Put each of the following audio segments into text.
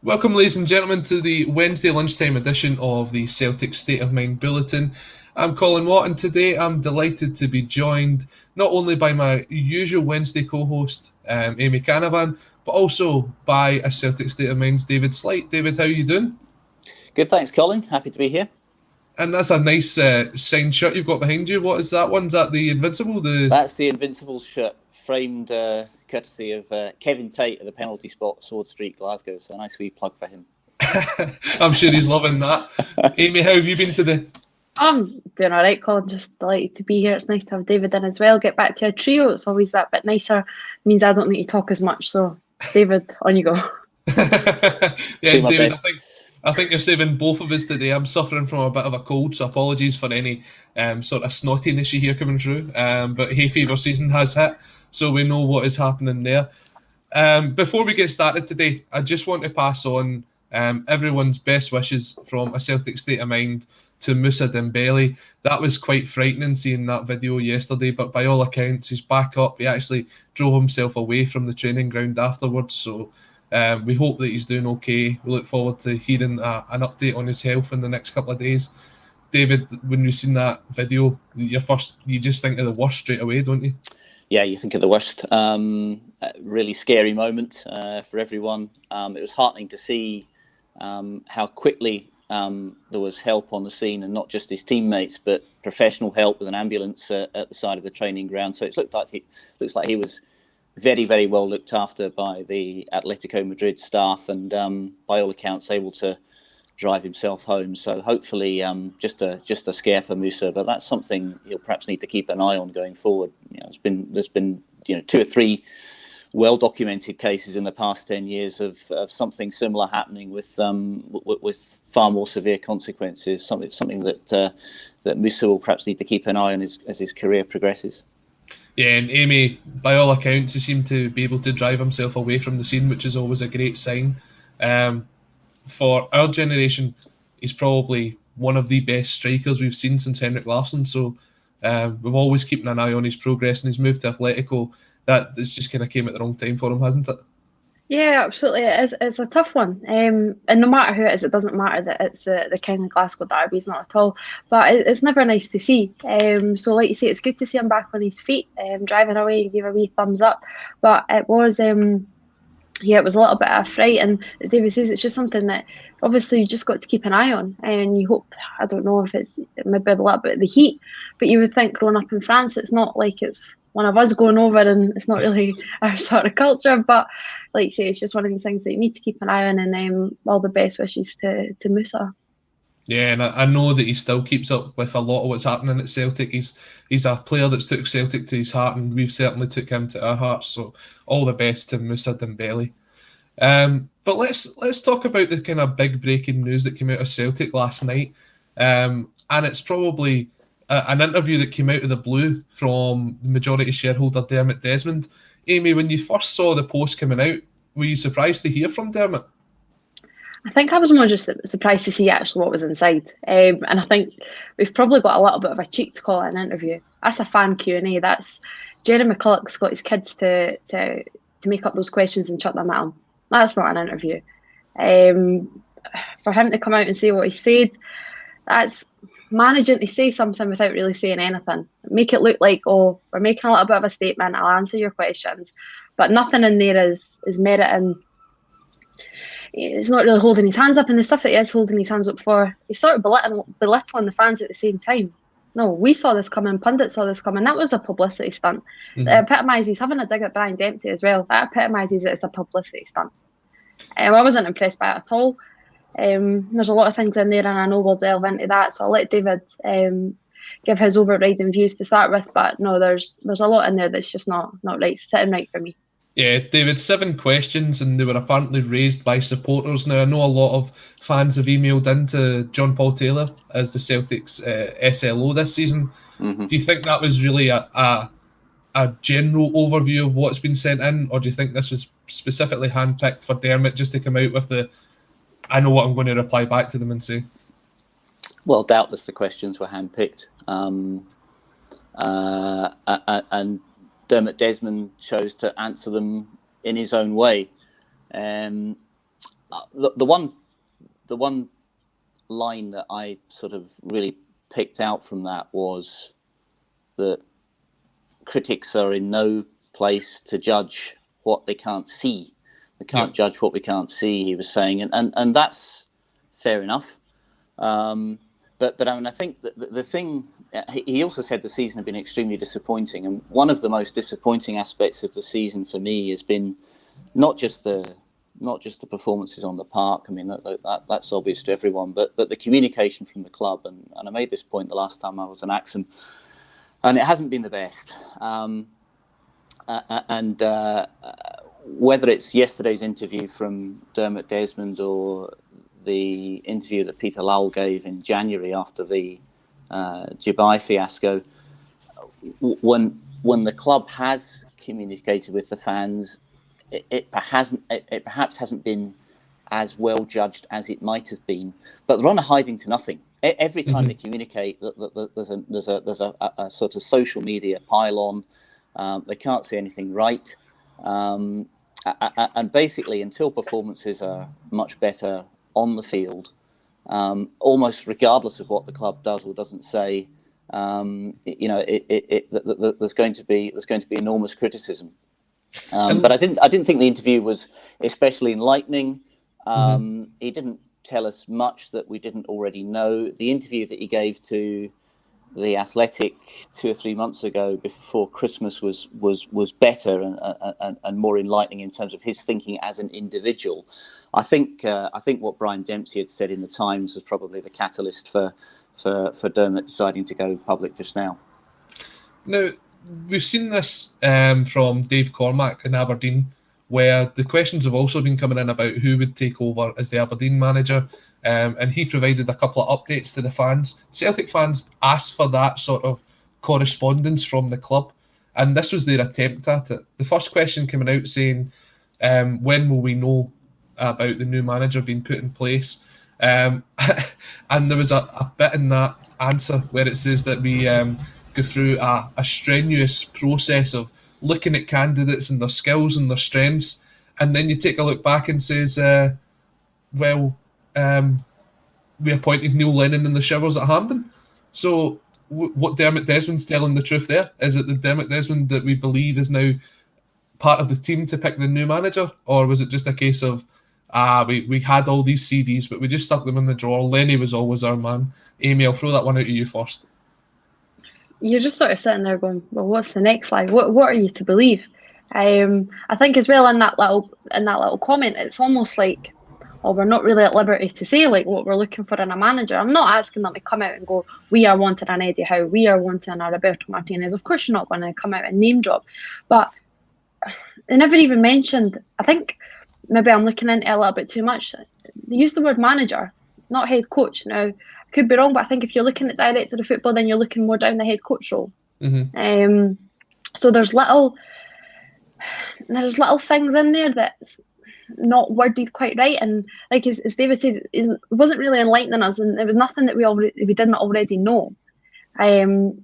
Welcome, ladies and gentlemen, to the Wednesday lunchtime edition of the Celtic State of Mind Bulletin. I'm Colin Watt, and today I'm delighted to be joined not only by my usual Wednesday co-host, Amy Canavan, but also by a Celtic State of Mind's David Slight. David, how are you doing? Good, thanks, Colin. Happy to be here. And that's a nice signed shirt you've got behind you. What is that one? Is that the Invincible? That's the Invincible shirt, framed courtesy of Kevin Tate at the penalty spot, Sword Street, Glasgow. So a nice wee plug for him. I'm sure he's loving that. Amy, how have you been today? I'm doing all right, Colin. Just delighted to be here. It's nice to have David in as well. Get back to a trio. It's always that bit nicer. It means I don't need to talk as much. So, David, on you go. Yeah, David, I think you're saving both of us today. I'm suffering from a bit of a cold, so apologies for any sort of snottiness you hear coming through. But hay fever season has hit, so we know what is happening there. Before we get started today, I just want to pass on everyone's best wishes from a Celtic State of Mind to Musa Dembele. That was quite frightening seeing that video yesterday, but by all accounts, he's back up. He actually drove himself away from the training ground afterwards, so we hope that he's doing okay. We look forward to hearing an update on his health in the next couple of days. David, when you've seen that video, you just think of the worst straight away, don't you? Yeah, you think of the worst. Really scary moment for everyone. It was heartening to see how quickly there was help on the scene, and not just his teammates, but professional help with an ambulance at the side of the training ground. So it looks like he was very, very well looked after by the Atletico Madrid staff, and by all accounts able to drive himself home. So hopefully just a scare for Musa, but that's something he'll perhaps need to keep an eye on going forward. There's been 2 or 3 well documented cases in the past 10 years of something similar happening with far more severe consequences. Something that Musa will perhaps need to keep an eye on as his career progresses. Yeah, and Amy, by all accounts, he seemed to be able to drive himself away from the scene, which is always a great sign. For our generation, he's probably one of the best strikers we've seen since Henrik Larsson. So we've always keeping an eye on his progress and his move to Atletico. This just kind of came at the wrong time for him, hasn't it? Yeah, absolutely. It's a tough one. And no matter who it is, it doesn't matter that it's the King of Glasgow derby. It's not at all. But it's never nice to see. So like you say, it's good to see him back on his feet, driving away. He gave a wee thumbs up. But it was, it was a little bit of a fright. And as David says, it's just something that obviously you just got to keep an eye on. And you hope, I don't know if it's maybe a little bit of the heat, but you would think growing up in France, it's not like it's one of us going over, and it's not really our sort of culture. But like you say, it's just one of these things that you need to keep an eye on, and all the best wishes to Musa. Yeah, and I know that he still keeps up with a lot of what's happening at Celtic. He's a player that's took Celtic to his heart, and we've certainly took him to our hearts. So all the best to Musa Dembele. But let's talk about the kind of big breaking news that came out of Celtic last night, and it's probably an interview that came out of the blue from the majority shareholder Dermot Desmond. Amy, when you first saw the post coming out, were you surprised to hear from Dermot? I think I was more just surprised to see actually what was inside, and I think we've probably got a little bit of a cheek to call it an interview. That's a fan Q&A. That's Jerry McCulloch's got his kids to make up those questions and chuck them at him. That's not an interview. For him to come out and say what he said, that's managing to say something without really saying anything. Make it look like, oh, we're making a little bit of a statement, I'll answer your questions, but nothing in there is meriting. He's not really holding his hands up, and the stuff that he is holding his hands up for, he's sort of belittling the fans at the same time. No, we saw this coming, pundits saw this coming. That was a publicity stunt. Mm-hmm. It epitomises, having a dig at Brian Dempsey as well, that epitomises it as a publicity stunt. I wasn't impressed by it at all. There's a lot of things in there, and I know we'll delve into that, so I'll let David give his overriding views to start with, but no, there's a lot in there that's just not right, sitting right for me. Yeah, David, 7 questions, and they were apparently raised by supporters. Now, I know a lot of fans have emailed into John Paul Taylor as the Celtics SLO this season. Mm-hmm. Do you think that was really a general overview of what's been sent in, or do you think this was specifically handpicked for Dermot just to come out with I know what I'm going to reply back to them and say? Well, doubtless the questions were handpicked. And Dermot Desmond chose to answer them in his own way. the one line that I sort of really picked out from that was that critics are in no place to judge what they can't see. We can't judge what we can't see, he was saying, and that's fair enough. But I mean, I think that the thing, he also said the season had been extremely disappointing, and one of the most disappointing aspects of the season for me has been not just the performances on the park. I mean, that's obvious to everyone, but the communication from the club, and I made this point the last time I was in ACSOM, and it hasn't been the best. Whether it's yesterday's interview from Dermot Desmond or the interview that Peter Lowell gave in January after the Dubai fiasco, when the club has communicated with the fans, it perhaps hasn't been as well judged as it might have been. But they're on a hiding to nothing. Every time they communicate, there's a sort of social media pile on. They can't say anything right, and basically until performances are much better on the field, almost regardless of what the club does or doesn't say, there's going to be enormous criticism. But I didn't think the interview was especially enlightening. He didn't tell us much that we didn't already know. The interview that he gave to The Athletic 2 or 3 months ago before Christmas was better and more enlightening in terms of his thinking as an individual. I think what Brian Dempsey had said in the Times was probably the catalyst for Dermot deciding to go public just now. Now, we've seen this from Dave Cormack in Aberdeen, where the questions have also been coming in about who would take over as the Aberdeen manager, and he provided a couple of updates to the fans. Celtic fans asked for that sort of correspondence from the club, and this was their attempt at it. The first question coming out saying, when will we know about the new manager being put in place? And there was a bit in that answer where it says that we go through a strenuous process of looking at candidates and their skills and their strengths, and then you take a look back and says, we appointed Neil Lennon in the showers at Hampden. So what Dermot Desmond's telling the truth there? Is it the Dermot Desmond that we believe is now part of the team to pick the new manager, or was it just a case of we had all these CVs but we just stuck them in the drawer? Lenny was always our man. Amy, I'll throw that one out to you first. You're just sort of sitting there going, well, what's the next line? What are you to believe? I think as well in that little comment, it's almost like, oh, we're not really at liberty to say like what we're looking for in a manager. I'm not asking them to come out and go, we are wanting an Eddie Howe, we are wanting a Roberto Martinez. Of course, you're not going to come out and name drop, but they never even mentioned. I think maybe I'm looking into it a little bit too much. They used the word manager, not head coach. Now, I could be wrong, but I think if you're looking at director of football, then you're looking more down the head coach role. So there's little things in there that's not worded quite right, and like as David said, it wasn't really enlightening us, and there was nothing that we didn't already know.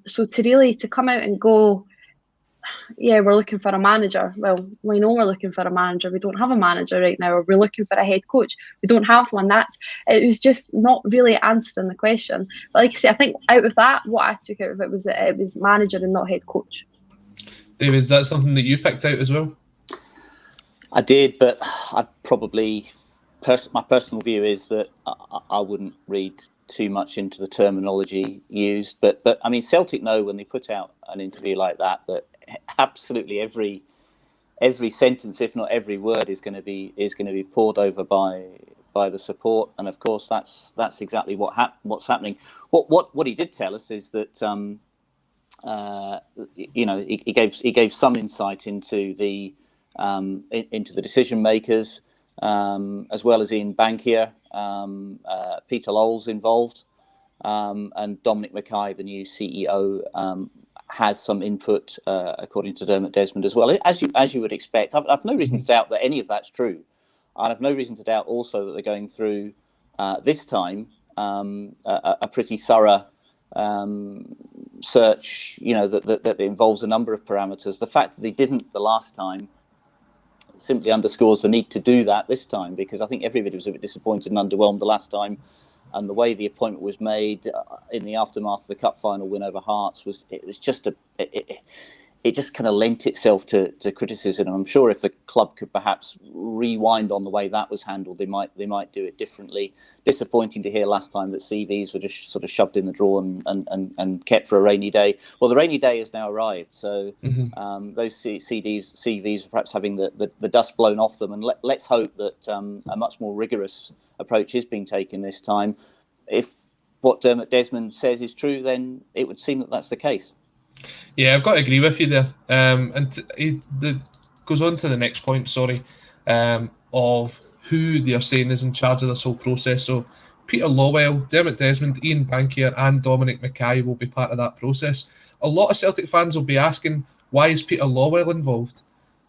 So to come out and go, yeah, we're looking for a manager. Well, we know we're looking for a manager. We don't have a manager right now. Or we're looking for a head coach. We don't have one. It was just not really answering the question. But like I say, I think out of that, what I took out of it was that it was manager and not head coach. David, is that something that you picked out as well? I did, but I probably my personal view is that I wouldn't read too much into the terminology used. But I mean, Celtic know when they put out an interview like that absolutely every sentence, if not every word, is going to be poured over by the support, and of course that's exactly what's happening. What he did tell us is that he gave some insight into the decision makers, as well as Ian Bankier. Peter Lowell's involved, and Dominic Mackay, the new CEO, has some input, according to Dermot Desmond as well, as you would expect. I've no reason to doubt that any of that's true. I have no reason to doubt also that they're going through this time a pretty thorough search, that involves a number of parameters. The fact that they didn't the last time simply underscores the need to do that this time, because I think everybody was a bit disappointed and underwhelmed the last time. And the way the appointment was made in the aftermath of the cup final win over Hearts it just kind of lent itself to criticism. And I'm sure if the club could perhaps rewind on the way that was handled, they might do it differently. Disappointing to hear last time that CVs were just sort of shoved in the drawer and kept for a rainy day. Well, the rainy day has now arrived, so those CVs are perhaps having the dust blown off them. And let's hope that a much more rigorous approach is being taken this time. If what Dermot Desmond says is true, then it would seem that that's the case. Yeah, I've got to agree with you there. And it goes on to the next point, of who they are saying is in charge of this whole process. So Peter Lawwell, Dermot Desmond, Ian Bankier and Dominic Mackay will be part of that process. A lot of Celtic fans will be asking, why is Peter Lawwell involved?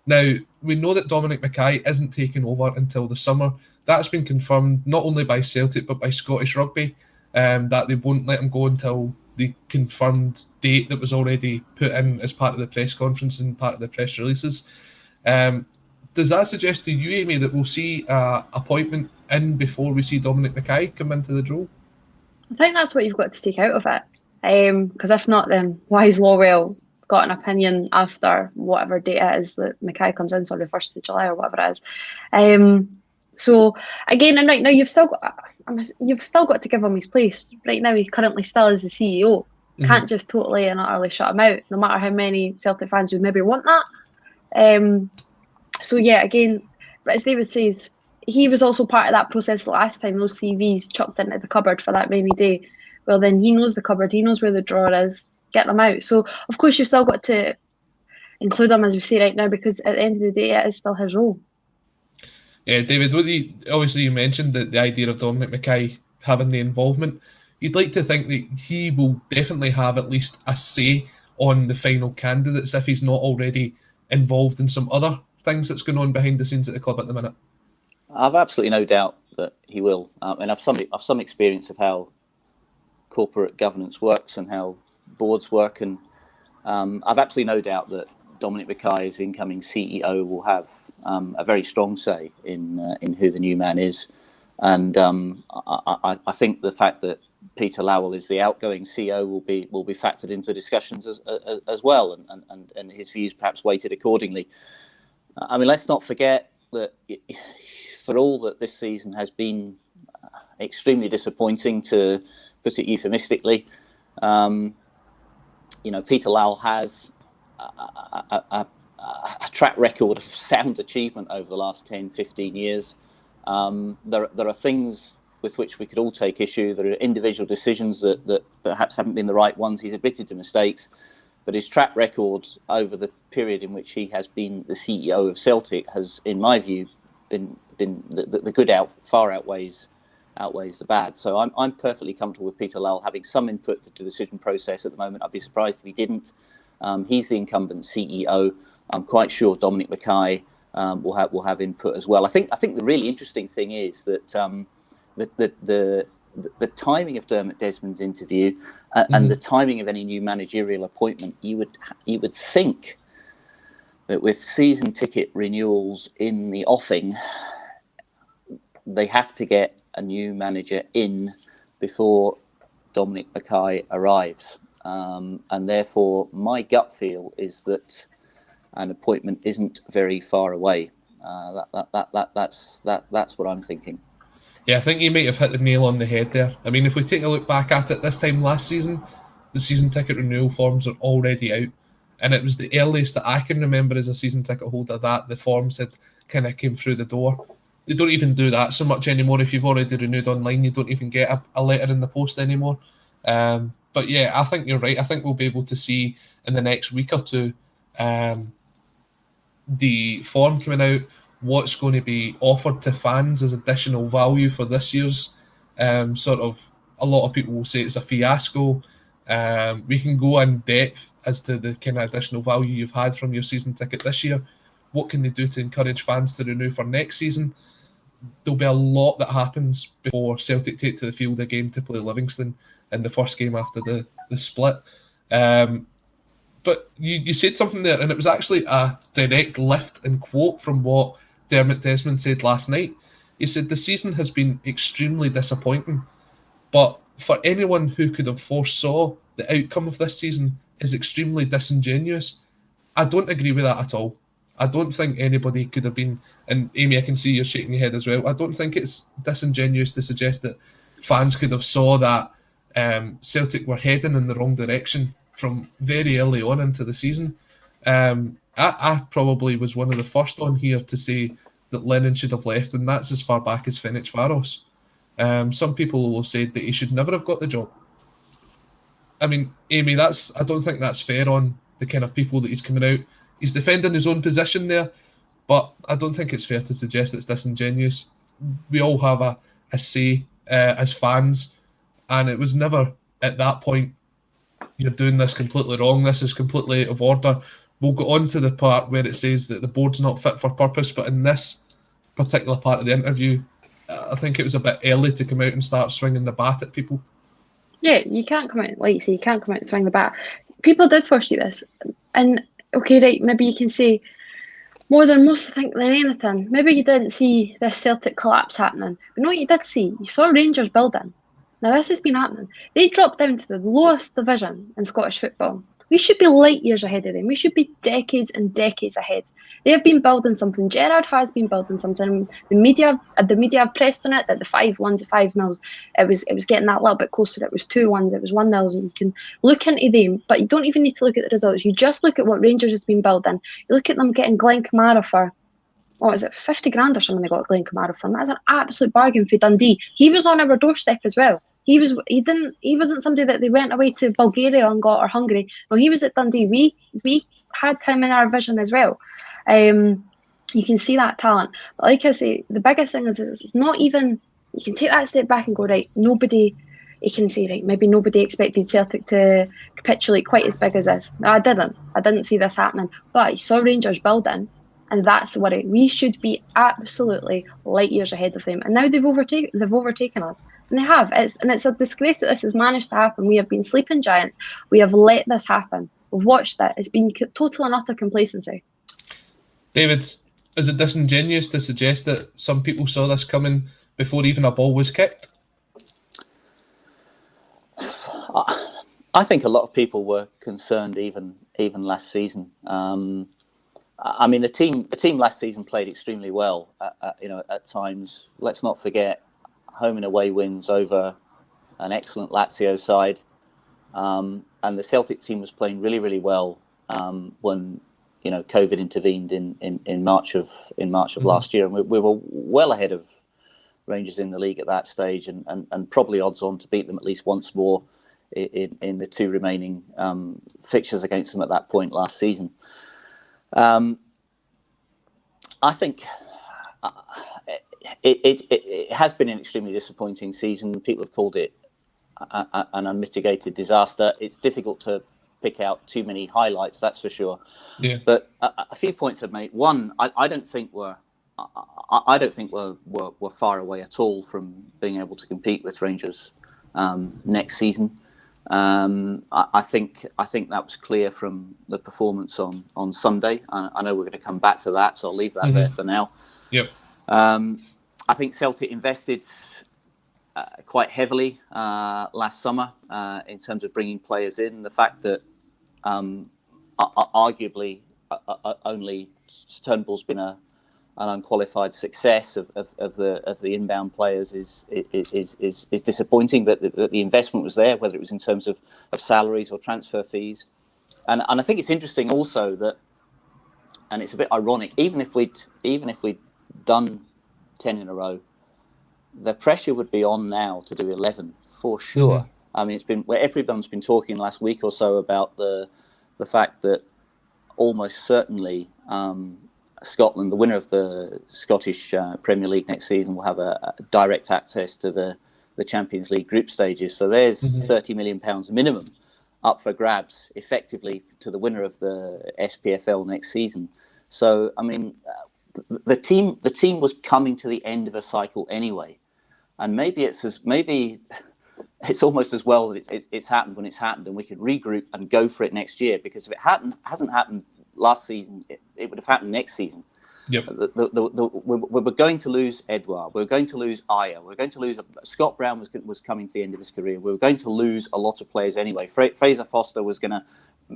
Now, we know that Dominic Mackay isn't taking over until the summer. That's been confirmed not only by Celtic but by Scottish Rugby, that they won't let him go until the confirmed date that was already put in as part of the press conference and part of the press releases. Does that suggest to you, Amy, that we'll see an appointment in before we see Dominic Mackay come into the role? I think that's what you've got to take out of it. Because if not, then why has Lawwell got an opinion after whatever date it is that Mackay comes in, so the 1st of July or whatever it is? So again, and right now you've still got to give him his place. Right now he currently still is the CEO. Can't just totally and utterly shut him out, no matter how many Celtic fans would maybe want that. So yeah, again, but as David says, he was also part of that process last time. Those CVs chucked into the cupboard for that rainy day. Well, then he knows the cupboard, he knows where the drawer is. Get them out. So of course you've still got to include him, as we say right now, because at the end of the day it is still his role. Yeah, David, obviously you mentioned that the idea of Dominic Mackay having the involvement. You'd like to think that he will definitely have at least a say on the final candidates if he's not already involved in some other things that's going on behind the scenes at the club at the minute. I've absolutely no doubt that he will. And I've some experience of how corporate governance works and how boards work. And I've absolutely no doubt that Dominic Mackay, as incoming CEO, will have a very strong say in who the new man is. And I think the fact that Peter Lawwell is the outgoing CEO will be factored into discussions as well, and his views perhaps weighted accordingly. I mean, let's not forget that for all that this season has been extremely disappointing, to put it euphemistically, Peter Lawwell has a track record of sound achievement over the last 10, 15 years. There are things with which we could all take issue. There are individual decisions that perhaps haven't been the right ones. He's admitted to mistakes, but his track record over the period in which he has been the CEO of Celtic has, in my view, been the good far outweighs the bad. So I'm perfectly comfortable with Peter Lawwell having some input to the decision process at the moment. I'd be surprised if he didn't. He's the incumbent CEO. I'm quite sure Dominic Mackay will have input as well. I think the really interesting thing is that the timing of Dermot Desmond's interview and the timing of any new managerial appointment, you would think that with season ticket renewals in the offing, they have to get a new manager in before Dominic Mackay arrives. And therefore, my gut feel is that an appointment isn't very far away. That's what I'm thinking. Yeah, I think you might have hit the nail on the head there. I mean, if we take a look back at it, this time last season, the season ticket renewal forms are already out, and it was the earliest that I can remember as a season ticket holder that the forms had kind of came through the door. They don't even do that so much anymore. If you've already renewed online, you don't even get a letter in the post anymore. But yeah, I think you're right. I think we'll be able to see in the next week or two the form coming out, what's going to be offered to fans as additional value for this year's sort of, a lot of people will say it's a fiasco. We can go in depth as to the kind of additional value you've had from your season ticket this year. What can they do to encourage fans to renew for next season? There'll be a lot that happens before Celtic take to the field again to play Livingston in the first game after the split. But you said something there, and it was actually a direct lift and quote from what Dermot Desmond said last night. He said the season has been extremely disappointing, but for anyone who could have foresaw the outcome of this season is extremely disingenuous. I don't agree with that at all. I don't think anybody could have been, and Amy, I can see you're shaking your head as well. I don't think it's disingenuous to suggest that fans could have saw that Celtic were heading in the wrong direction from very early on into the season. I probably was one of the first on here to say that Lennon should have left, and that's as far back as Ferencváros. Some people will say that he should never have got the job. I mean, Amy, I don't think that's fair on the kind of people that he's coming out. He's defending his own position there, but I don't think it's fair to suggest it's disingenuous. We all have a say as fans, and it was never at that point, you're doing this completely wrong, this is completely out of order. We'll go on to the part where it says that the board's not fit for purpose, but in this particular part of the interview, I think it was a bit early to come out and start swinging the bat at people. Yeah, you can't come out, like you say, you can't come out and swing the bat. People did foresee this, and okay, right, maybe you can say more than most think than anything. Maybe you didn't see this Celtic collapse happening. But no, you did see. You saw Rangers building. Now, this has been happening. They dropped down to the lowest division in Scottish football. We should be light years ahead of them. We should be decades and decades ahead. They have been building something. Gerrard has been building something. The media have pressed on it that the 5-1s, 5-0s, it was getting that little bit closer. It was 2-1s, it was 1-0s, and you can look into them, but you don't even need to look at the results. You just look at what Rangers has been building. You look at them getting Glenn Kamara for, what is it, 50 grand or something they got Glenn Kamara from. That's an absolute bargain for Dundee. He was on our doorstep as well. He wasn't somebody that they went away to Bulgaria and got, or Hungary. No, he was at Dundee. We had him in our vision as well. You can see that talent. But like I say, the biggest thing is it's not even, you can take that step back and go, right, nobody, you can say, right, maybe nobody expected Celtic to capitulate quite as big as this. No, I didn't see this happening. But I saw Rangers building, and that's what we should be absolutely light years ahead of them. And now they've overtaken us, and they have. It's a disgrace that this has managed to happen. We have been sleeping giants. We have let this happen. We've watched it. It's been total and utter complacency. David, is it disingenuous to suggest that some people saw this coming before even a ball was kicked? I think a lot of people were concerned even last season. I mean, the team last season played extremely well. At times. Let's not forget home and away wins over an excellent Lazio side, and the Celtic team was playing really, really well when COVID intervened in March of last year, and we were well ahead of Rangers in the league at that stage, and probably odds on to beat them at least once more in the two remaining fixtures against them at that point last season. I think it has been an extremely disappointing season. People have called it an unmitigated disaster. It's difficult to pick out too many highlights, that's for sure. Yeah. But a few points I've made. One, I don't think we're far away at all from being able to compete with Rangers next season. I think that was clear from the performance on Sunday. I know we're going to come back to that, so I'll leave that there for now. Yep. I think Celtic invested quite heavily last summer in terms of bringing players in. The fact that arguably only Turnbull's been an unqualified success of the inbound players is disappointing, but the investment was there, whether it was in terms of salaries or transfer fees, and I think it's interesting also that, and it's a bit ironic, even if we'd done 10 in a row, the pressure would be on now to do 11 for sure. Mm-hmm. I mean, it's been where everyone's been talking last week or so about the fact that almost certainly Scotland, the winner of the Scottish Premier League next season, will have a direct access to the Champions League group stages. So there's £30 million minimum up for grabs, effectively, to the winner of the SPFL next season. So, I mean, the team was coming to the end of a cycle anyway, and maybe it's almost as well that it's happened when it's happened, and we could regroup and go for it next year. Because if it hasn't happened last season, it would have happened next season. Yep. We're going to lose Edouard. We're going to lose Aya. We're going to lose Scott Brown was coming to the end of his career. We were going to lose a lot of players anyway. Fraser Foster was going to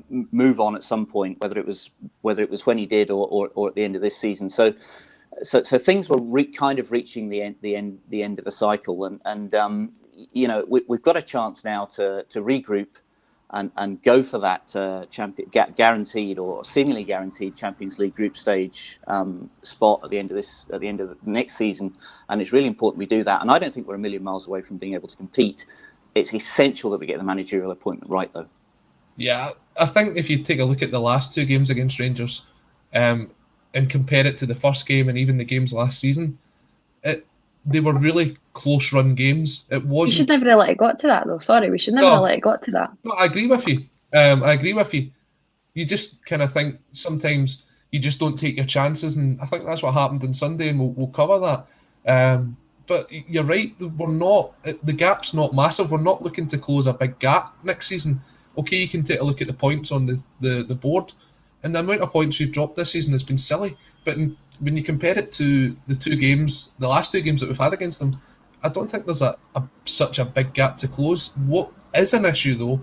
move on at some point, whether it was when he did or at the end of this season. So things were kind of reaching the end of a cycle, and we've got a chance now to regroup and go for that guaranteed or seemingly guaranteed Champions League group stage spot at the end of the next season. And it's really important we do that. And I don't think we're a million miles away from being able to compete. It's essential that we get the managerial appointment right, though. Yeah, I think if you take a look at the last 2 games against Rangers, and compare it to the first game and even the games last season, they were really close run games. It wasn't. We should never have let it got to that, though. Sorry, we should never have let it got to that. No, I agree with you. I agree with you. You just kind of think sometimes you just don't take your chances, and I think that's what happened on Sunday, and we'll cover that. But you're right. The gap's not massive. We're not looking to close a big gap next season. Okay, you can take a look at the points on the board, and the amount of points we've dropped this season has been silly. But when you compare it to the last 2 games that we've had against them, I don't think there's such a big gap to close. What is an issue, though,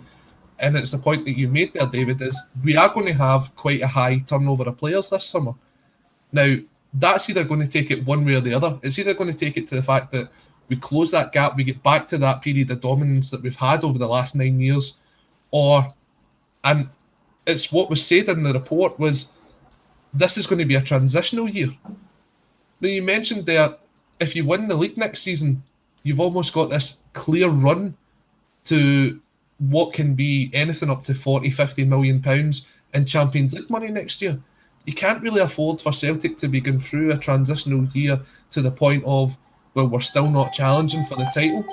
and it's the point that you made there, David, is we are going to have quite a high turnover of players this summer. Now, that's either going to take it one way or the other. It's either going to take it to the fact that we close that gap, we get back to that period of dominance that we've had over the last 9 years, and it's what was said in the report was this is going to be a transitional year. Now, you mentioned there, if you win the league next season, you've almost got this clear run to what can be anything up to 40, 50 million pounds in Champions League money next year. You can't really afford for Celtic to be going through a transitional year to the point of, well, we're still not challenging for the title.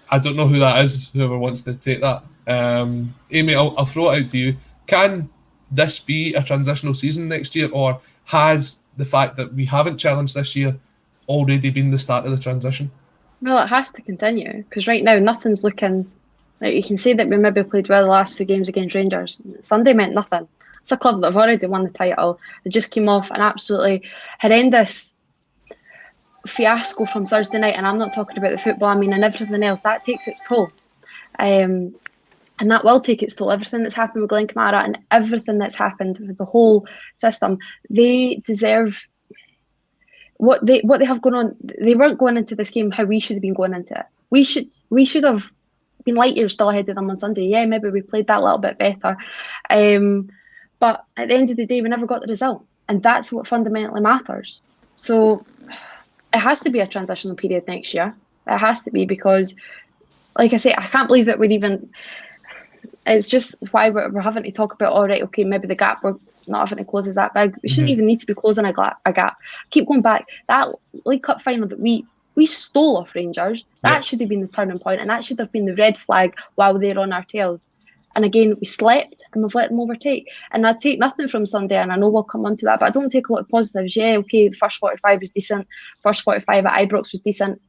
I don't know who that is, whoever wants to take that. Amy, I'll throw it out to you. Can this be a transitional season next year, or has the fact that we haven't challenged this year already been the start of the transition? Well, it has to continue, because right now nothing's looking like you can say that we maybe played well the last 2 games against Rangers. Sunday meant nothing. It's a club that have already won the title. They just came off an absolutely horrendous fiasco from Thursday night, and I'm not talking about the football, I mean, and everything else. That takes its toll. And that will take its toll. Everything that's happened with Glenn Kamara and everything that's happened with the whole system, they deserve what they have going on. They weren't going into this game how we should have been going into it. We should have been light years still ahead of them on Sunday. Yeah, maybe we played that a little bit better. But at the end of the day, we never got the result. And that's what fundamentally matters. So it has to be a transitional period next year. It has to be, because, like I say, I can't believe that we're even... It's just why we're having to talk about, all right, okay, maybe the gap we're not having to close is that big. We shouldn't even need to be closing a gap. Keep going back. That League Cup final that we stole off Rangers, that should have been the turning point, and that should have been the red flag while they're on our tails. And again, we slept and we've let them overtake. And I take nothing from Sunday, and I know we'll come on to that, but I don't take a lot of positives. Yeah, okay, the first 45 was decent. First 45 at Ibrox was decent.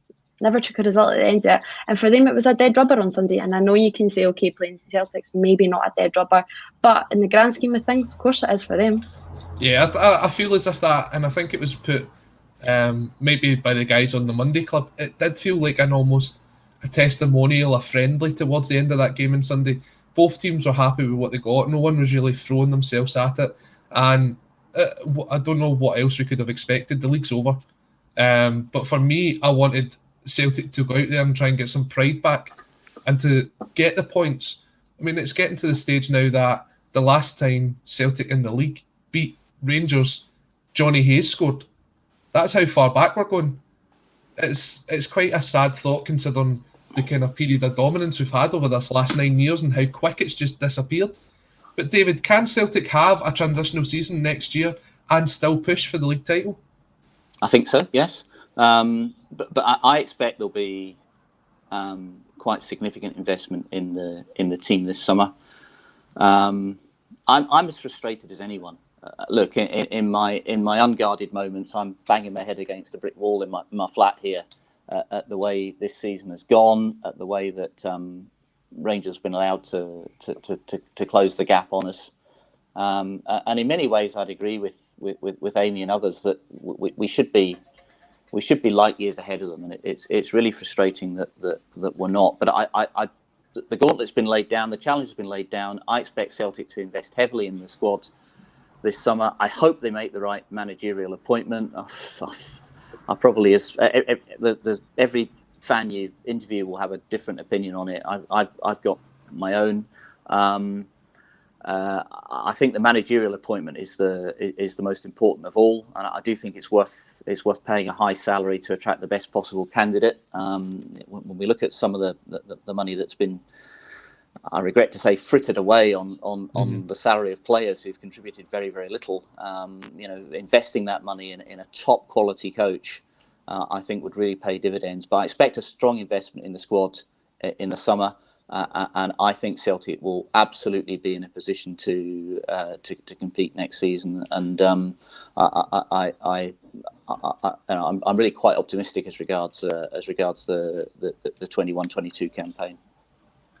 Never took a result at the end of it. And for them, it was a dead rubber on Sunday. And I know you can say, okay, playing Celtic's maybe not a dead rubber, but in the grand scheme of things, of course it is for them. Yeah, I feel as if that, and I think it was put maybe by the guys on the Monday Club, it did feel like almost a testimonial, a friendly towards the end of that game on Sunday. Both teams were happy with what they got. No one was really throwing themselves at it. And I don't know what else we could have expected. The league's over. But for me, I wanted Celtic to go out there and try and get some pride back and to get the points. I mean, it's getting to the stage now that the last time Celtic in the league beat Rangers, Johnny Hayes scored. That's how far back we're going. It's quite a sad thought, considering the kind of period of dominance we've had over this last 9 years and how quick it's just disappeared. But David, can Celtic have a transitional season next year and still push for the league title? I think so, yes. But I expect there'll be quite significant investment in the team this summer. I'm as frustrated as anyone. Look, in my unguarded moments, I'm banging my head against a brick wall in my flat here, at the way this season has gone, at the way that Rangers have been allowed to close the gap on us. And in many ways, I'd agree with Amy and others that we should be light years ahead of them, and it's really frustrating that we're not. But the gauntlet's been laid down, the challenge has been laid down. I expect Celtic to invest heavily in the squad this summer. I hope they make the right managerial appointment. I probably there's every fan you interview will have a different opinion on it. I've got my own. I think the managerial appointment is the most important of all, and I do think it's worth paying a high salary to attract the best possible candidate. When we look at some of the money that's been, I regret to say, frittered away on the salary of players who've contributed very, very little, investing that money in a top quality coach, I think would really pay dividends. But I expect a strong investment in the squad in the summer. And I think Celtic will absolutely be in a position to compete next season, and I'm really quite optimistic as regards the 21-22 campaign.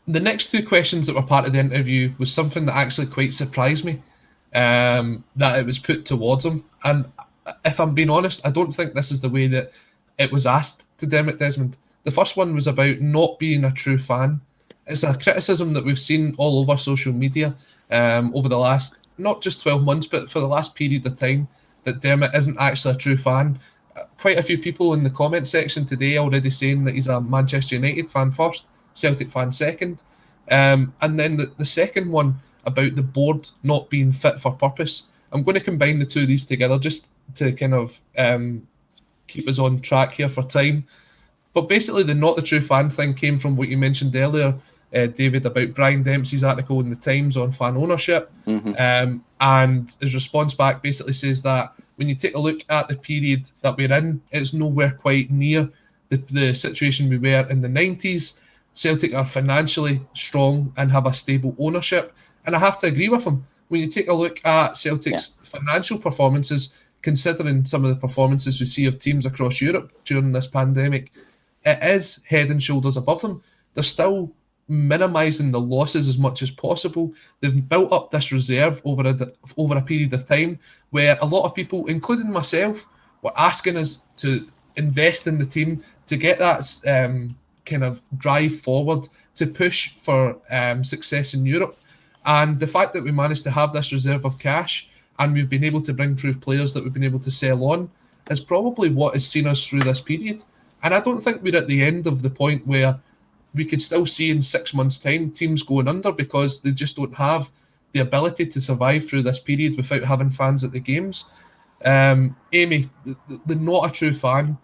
The next two questions that were part of the interview was something that actually quite surprised me, that it was put towards him. And if I'm being honest, I don't think this is the way that it was asked to Dermot Desmond. The first one was about not being a true fan. It's a criticism that we've seen all over social media over the last, not just 12 months, but for the last period of time, that Dermot isn't actually a true fan. Quite a few people in the comment section today already saying that he's a Manchester United fan first, Celtic fan second. And then the second one about the board not being fit for purpose. I'm going to combine the two of these together just to kind of keep us on track here for time. But basically, the not the true fan thing came from what you mentioned earlier, David, about Brian Dempsey's article in the Times on fan ownership. And his response back basically says that when you take a look at the period that we're in, it's nowhere quite near the situation we were in the 90s. Celtic are financially strong and have a stable ownership. And I have to agree with him. When you take a look at Celtic's financial performances, considering some of the performances we see of teams across Europe during this pandemic, it is head and shoulders above them. They're still minimising the losses as much as possible. They've built up this reserve over a period of time where a lot of people, including myself, were asking us to invest in the team to get that kind of drive forward to push for success in Europe. And the fact that we managed to have this reserve of cash and we've been able to bring through players that we've been able to sell on is probably what has seen us through this period. And I don't think we're at the end of the point where we could still see in 6 months' time teams going under because they just don't have the ability to survive through this period without having fans at the games. Amy, the not a true fan,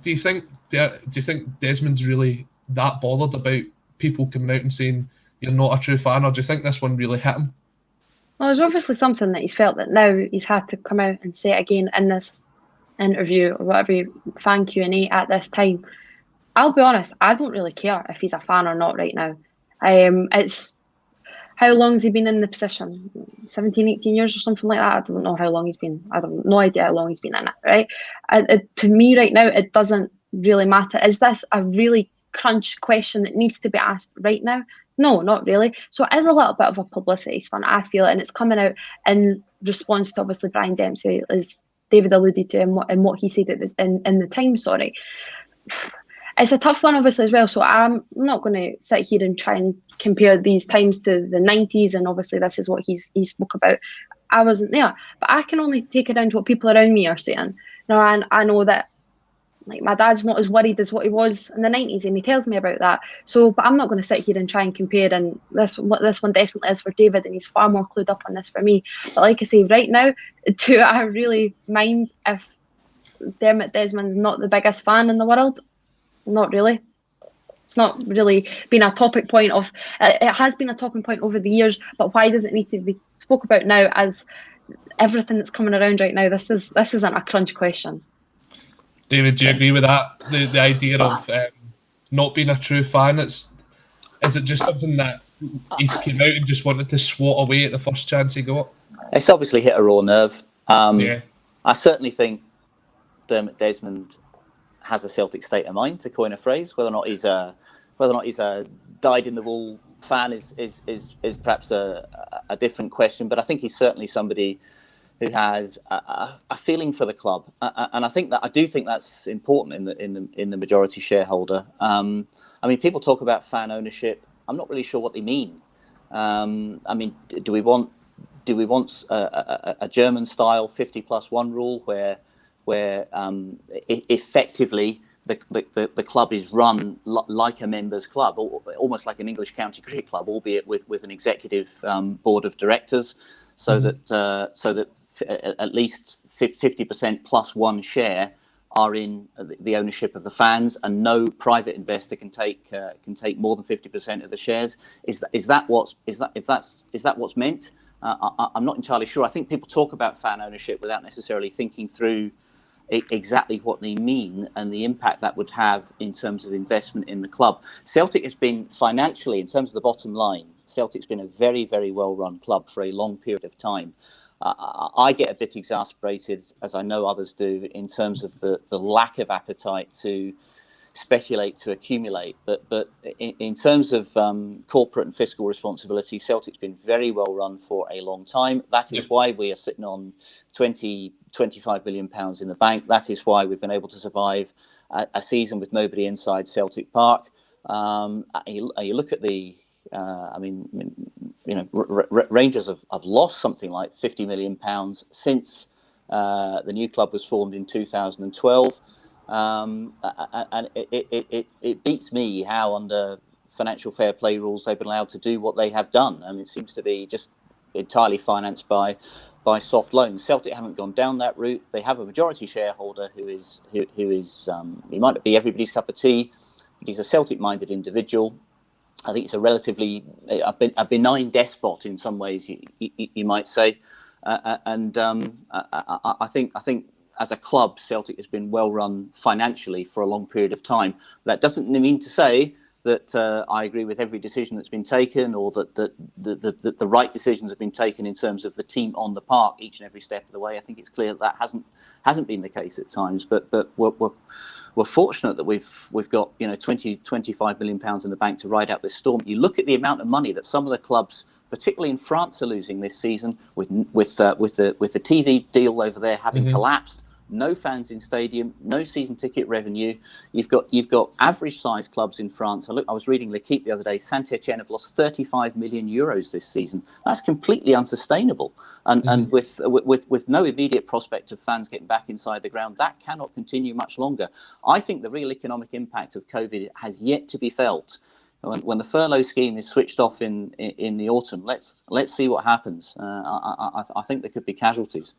do you think Desmond's really that bothered about people coming out and saying you're not a true fan, or do you think this one really hit him? Well, there's obviously something that he's felt that now he's had to come out and say it again in this interview or whatever fan Q&A at this time. I'll be honest, I don't really care if he's a fan or not right now. It's how long has he been in the position? 17, 18 years or something like that? I don't know how long he's been. I have no idea how long he's been in it, right? To me right now, it doesn't really matter. Is this a really crunch question that needs to be asked right now? No, not really. So it is a little bit of a publicity stunt, I feel, and it's coming out in response to obviously Brian Dempsey, as David alluded to, and what he said in the Times, sorry. It's a tough one, obviously, as well. So I'm not going to sit here and try and compare these times to the 90s. And obviously, this is what he spoke about. I wasn't there, but I can only take it down to what people around me are saying. Now, and I know that, like, my dad's not as worried as what he was in the 90s, and he tells me about that. So, but I'm not going to sit here and try and compare. And this one definitely is for David, and he's far more clued up on this for me. But like I say, right now, do I really mind if Dermot Desmond's not the biggest fan in the world? Not really. It's not really been a topic point of. It has been a talking point over the years, but why does it need to be spoke about now? As everything that's coming around right now, this isn't a crunch question. David, do you agree with that? The idea of not being a true fan. Is it just something that he's came out and just wanted to swat away at the first chance he got? It's obviously hit a raw nerve. I certainly think Dermot Desmond has a Celtic state of mind, to coin a phrase. Whether or not he's a dyed in the wool fan is perhaps a different question. But I think he's certainly somebody who has a feeling for the club, and I do think that's important in the majority shareholder. I mean, people talk about fan ownership. I'm not really sure what they mean. I mean, do we want a German style 50+1 rule where effectively the club is run like a members club, or almost like an English county cricket club, albeit with an executive board of directors, so that at least 50% plus one share are in the ownership of the fans, and no private investor can take more than 50% of the shares. Is that what's meant? I'm not entirely sure. I think people talk about fan ownership without necessarily thinking through exactly what they mean and the impact that would have in terms of investment in the club. Celtic has been financially, in terms of the bottom line, Celtic's been a very, very well-run club for a long period of time. I get a bit exasperated, as I know others do, in terms of the lack of appetite to speculate, to accumulate. But in terms of corporate and fiscal responsibility, Celtic's been very well run for a long time. That is why we are sitting on 25 million pounds in the bank. That is why we've been able to survive a season with nobody inside Celtic Park. You look at the Rangers have lost something like 50 million pounds since the new club was formed in 2012. And it beats me how, under financial fair play rules, they've been allowed to do what they have done. I mean, it seems to be just entirely financed by soft loans. Celtic haven't gone down that route. They have a majority shareholder who is he might not be everybody's cup of tea, but he's a Celtic-minded individual. I think it's a relatively a benign despot in some ways, you might say, and I think as a club, Celtic has been well run financially for a long period of time. That doesn't mean to say that I agree with every decision that's been taken, or that the right decisions have been taken in terms of the team on the park each and every step of the way. I think it's clear that hasn't been the case at times, but we're fortunate that we've got 25 million pounds in the bank to ride out this storm. You look at the amount of money that some of the clubs, particularly in France, are losing this season with the TV deal over there having collapsed. No fans in stadium, no season ticket revenue. You've got average sized clubs in France. I was reading L'Equipe the other day. Saint-Etienne have lost 35 million euros this season. That's completely unsustainable. And with no immediate prospect of fans getting back inside the ground, that cannot continue much longer. I think the real economic impact of COVID has yet to be felt. When the furlough scheme is switched off in the autumn, let's see what happens. I think there could be casualties.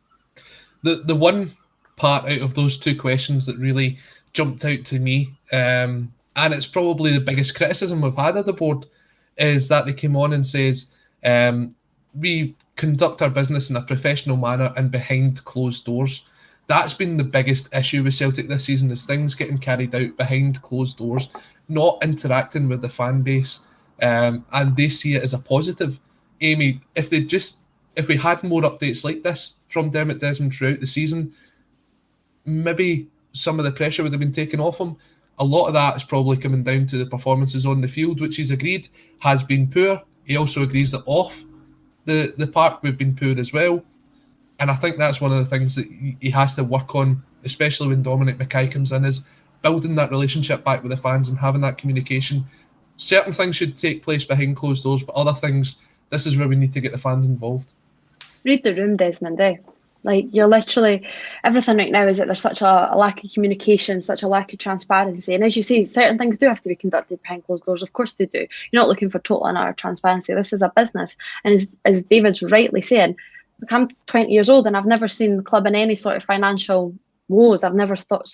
The one part out of those two questions that really jumped out to me, and it's probably the biggest criticism we've had of the board, is that they came on and says we conduct our business in a professional manner and behind closed doors. That's been the biggest issue with Celtic this season, is things getting carried out behind closed doors, not interacting with the fan base, and they see it as a positive. Amy, if we had more updates like this from Dermot Desmond throughout the season, maybe some of the pressure would have been taken off him. A lot of that is probably coming down to the performances on the field, which he's agreed has been poor. He also agrees that off the park we've been poor as well. And I think that's one of the things that he has to work on, especially when Dominic Mackay comes in, is building that relationship back with the fans and having that communication. Certain things should take place behind closed doors, but other things, this is where we need to get the fans involved. Read the room, Desmond, Like, you're literally, everything right now is that there's such a lack of communication, such a lack of transparency. And as you say, certain things do have to be conducted behind closed doors. Of course they do. You're not looking for total and utter transparency. This is a business. And as David's rightly saying, look, I'm 20 years old and I've never seen the club in any sort of financial woes. I've never thought,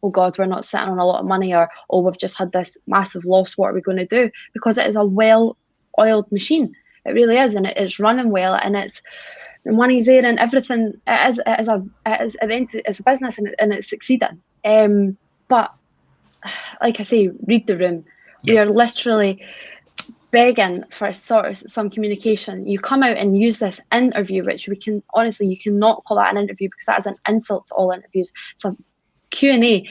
oh God, we're not sitting on a lot of money, or, oh, we've just had this massive loss. What are we going to do? Because it is a well-oiled machine. It really is. And it's running well. And it's, the money's there and everything. It is a business, and it's succeeding. But like I say, read the room. We are literally begging for some communication. You come out and use this interview, which you cannot call that an interview, because that is an insult to all interviews. It's a Q&A.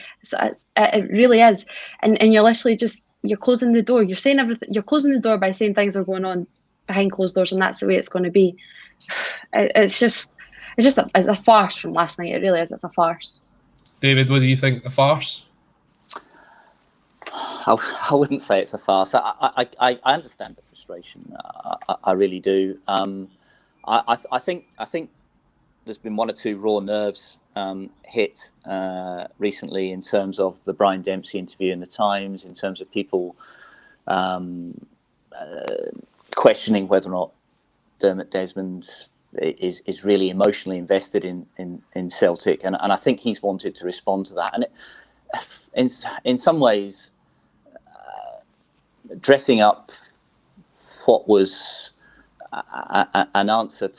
It really is, and you're literally you're closing the door. You're saying everything. You're closing the door by saying things are going on behind closed doors, and that's the way it's going to be. It's a farce from last night. It really is. It's a farce. David, what do you think? A farce? I wouldn't say it's a farce. I understand the frustration. I really do. I think there's been one or two raw nerves hit recently in terms of the Brian Dempsey interview in the Times, in terms of people questioning whether or not Dermot Desmond is really emotionally invested in Celtic, and I think he's wanted to respond to that, and in some ways dressing up what was an answers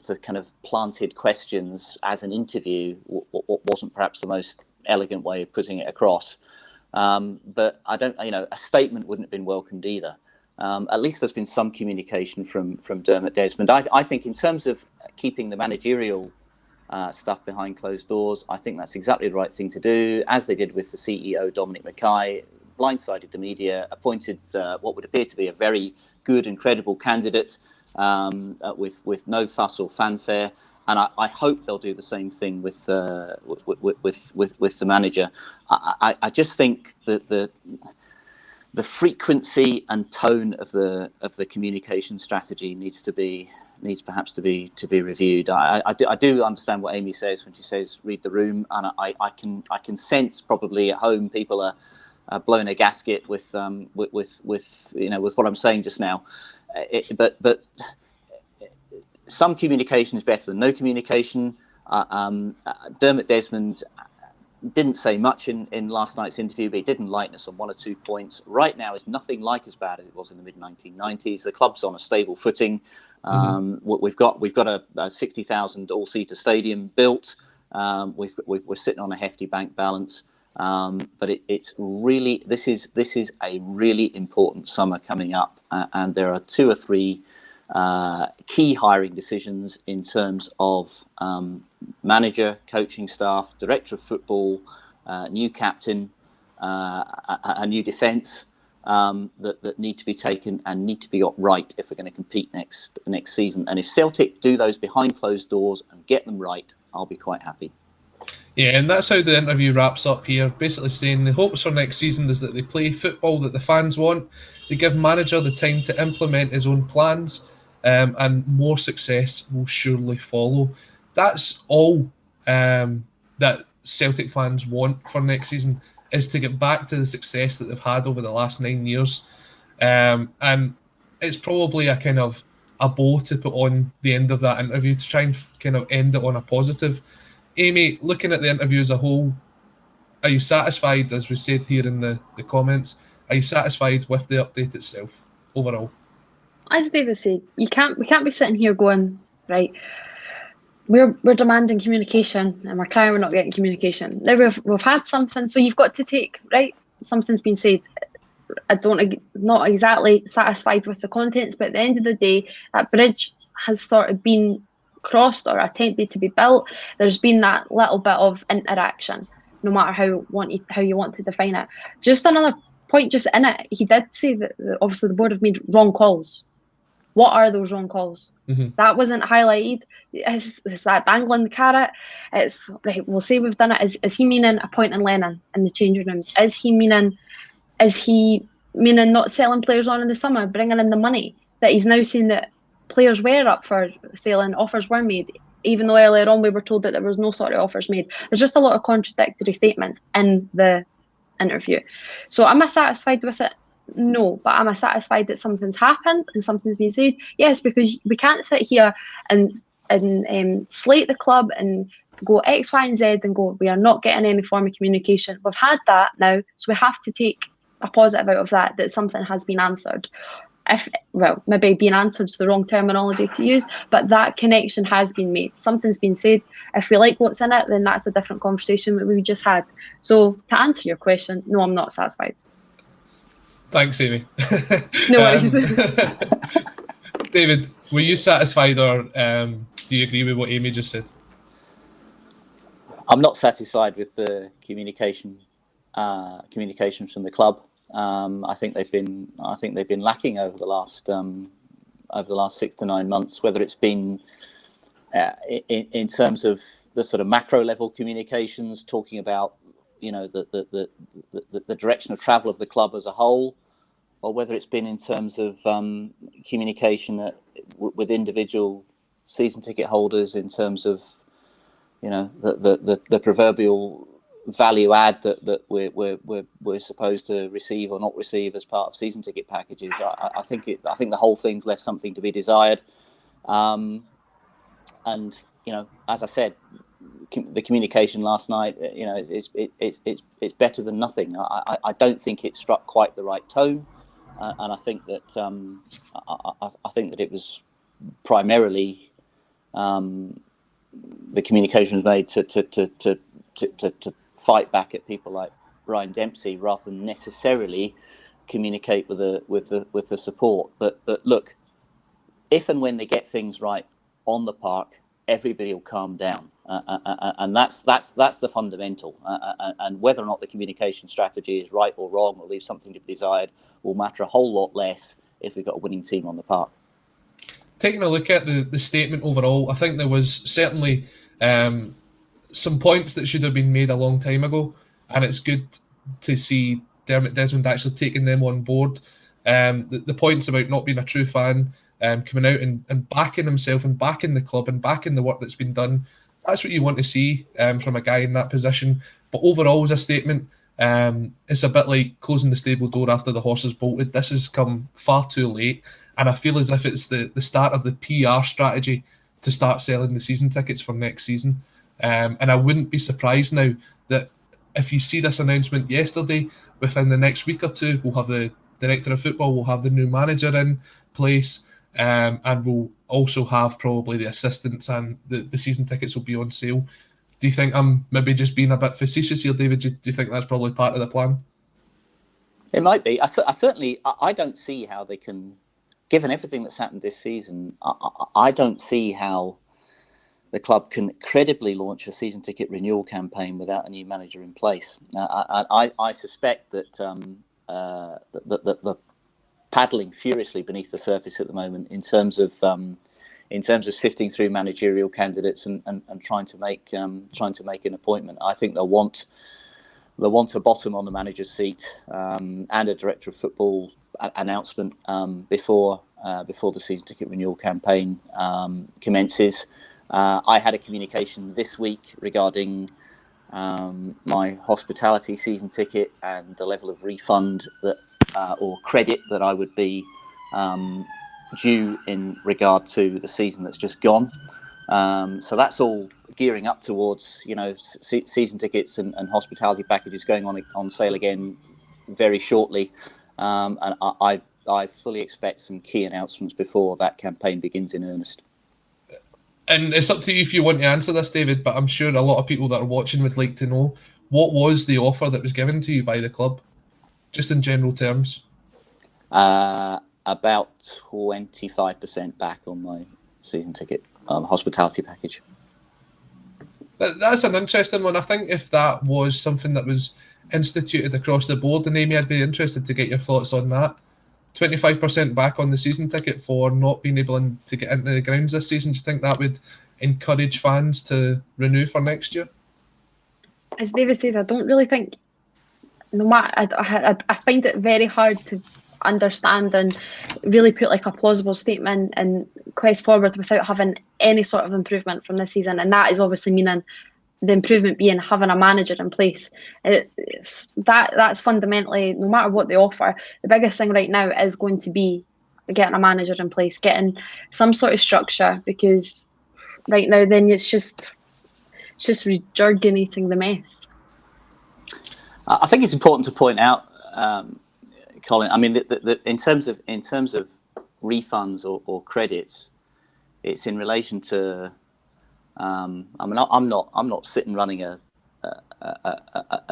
to kind of planted questions as an interview wasn't perhaps the most elegant way of putting it across. But a statement wouldn't have been welcomed either. At least there's been some communication from Dermot Desmond. I think in terms of keeping the managerial stuff behind closed doors, I think that's exactly the right thing to do, as they did with the CEO, Dominic Mackay. Blindsided the media, appointed what would appear to be a very good and credible candidate with no fuss or fanfare, and I hope they'll do the same thing with the manager. I just think that the frequency and tone of the communication strategy needs perhaps to be reviewed. I do understand what Amy says when she says read the room, and I can sense probably at home people are blowing a gasket with what I'm saying just now, but some communication is better than no communication. Dermot Desmond didn't say much in last night's interview, but he did enlighten us on one or 2 points. Right now is nothing like as bad as it was in the mid-1990s. The club's on a stable footing. We've got a 60,000 all-seater stadium built. We're sitting on a hefty bank balance. But it's really this is a really important summer coming up, and there are 2 or 3 key hiring decisions in terms of manager, coaching staff, director of football, new captain, a new defence that need to be taken and need to be got right if we're going to compete next season. And if Celtic do those behind closed doors and get them right, I'll be quite happy. Yeah, and that's how the interview wraps up here, basically saying the hopes for next season is that they play football that the fans want, they give manager the time to implement his own plans, and more success will surely follow. That's all that Celtic fans want for next season, is to get back to the success that they've had over the last 9 years. And it's probably a kind of a bow to put on the end of that interview to try and kind of end it on a positive. Amy, looking at the interview as a whole, are you satisfied, as we said here in the comments, are you satisfied with the update itself overall? As David said, we can't be sitting here going, right, we're demanding communication and we're crying we're not getting communication. Now we've had something, so you've got to take, right, something's been said. Not exactly satisfied with the contents, but at the end of the day, that bridge has sort of been crossed or attempted to be built. There's been that little bit of interaction, no matter how you want to define it. Just another point, just in it, he did say that obviously the board have made wrong calls. What are those wrong calls? That wasn't highlighted. It's that dangling carrot. It's right. We'll say we've done it. Is he meaning appointing Lennon in the changing rooms? Is he meaning not selling players on in the summer, bringing in the money that he's now saying that players were up for sale and offers were made, even though earlier on we were told that there was no sort of offers made? There's just a lot of contradictory statements in the interview. So am I satisfied with it? No. But am I satisfied that something's happened and something's been said? Yes, because we can't sit here and slate the club and go X, Y, and Z and go, we are not getting any form of communication. We've had that now, so we have to take a positive out of that something has been answered. Maybe being answered is the wrong terminology to use, but that connection has been made. Something's been said. If we like what's in it, then that's a different conversation that we just had. So to answer your question, no, I'm not satisfied. Thanks, Amy. No worries. David, were you satisfied, or do you agree with what Amy just said? I'm not satisfied with the communication from the club. I think they've been lacking over the last 6 to 9 months. Whether it's been in terms of the sort of macro level communications, talking about the direction of travel of the club as a whole, or whether it's been in terms of communication with individual season ticket holders in terms of the proverbial value add that we're supposed to receive or not receive as part of season ticket packages. I think the whole thing's left something to be desired. And as I said, the communication last night, it's better than nothing. I don't think it struck quite the right tone, and I think that it was primarily the communication was made to fight back at people like Ryan Dempsey rather than necessarily communicate with the support. But look, if and when they get things right on the park, everybody will calm down, and that's the fundamental. And whether or not the communication strategy is right or wrong or leaves something to be desired will matter a whole lot less if we've got a winning team on the park. Taking a look at the statement overall, I think there was certainly some points that should have been made a long time ago, and it's good to see Dermot Desmond actually taking them on board. The points about not being a true fan, coming out and backing himself and backing the club and backing the work that's been done, that's what you want to see from a guy in that position. But overall, as a statement, it's a bit like closing the stable door after the horse has bolted. This has come far too late, and I feel as if it's the start of the PR strategy to start selling the season tickets for next season. And I wouldn't be surprised now that if you see this announcement yesterday, within the next week or two, we'll have the director of football, we'll have the new manager in place, and we'll also have probably the assistants, and the season tickets will be on sale. Do you think I'm maybe just being a bit facetious here, David? Do you think that's probably part of the plan? It might be. I certainly don't see how they can, given everything that's happened this season, I don't see how the club can credibly launch a season ticket renewal campaign without a new manager in place. I suspect that the paddling furiously beneath the surface at the moment in terms of sifting through managerial candidates and trying to make an appointment. I think they'll want a bottom on the manager's seat and a director of football announcement before the season ticket renewal campaign commences. I had a communication this week regarding my hospitality season ticket and the level of refund that or credit that I would be due in regard to the season that's just gone. So that's all gearing up towards season tickets and hospitality packages going on sale again very shortly. And I fully expect some key announcements before that campaign begins in earnest. And it's up to you if you want to answer this, David, but I'm sure a lot of people that are watching would like to know, what was the offer that was given to you by the club, just in general terms? About 25% back on my season ticket hospitality package. That's an interesting one. I think if that was something that was instituted across the board, and Amy, I'd be interested to get your thoughts on that. 25% back on the season ticket for not being able to get into the grounds this season. Do you think that would encourage fans to renew for next year? As David says, I don't really think, no matter, I find it very hard to understand and really put like a plausible statement and quest forward without having any sort of improvement from this season. And that is obviously meaning the improvement being having a manager in place. That's fundamentally, no matter what they offer, the biggest thing right now is going to be getting a manager in place, getting some sort of structure, because right now then it's just regurgitating the mess. I think it's important to point out, Colin, I mean, in terms of refunds or credits, it's in relation to. I mean, I'm not sitting running a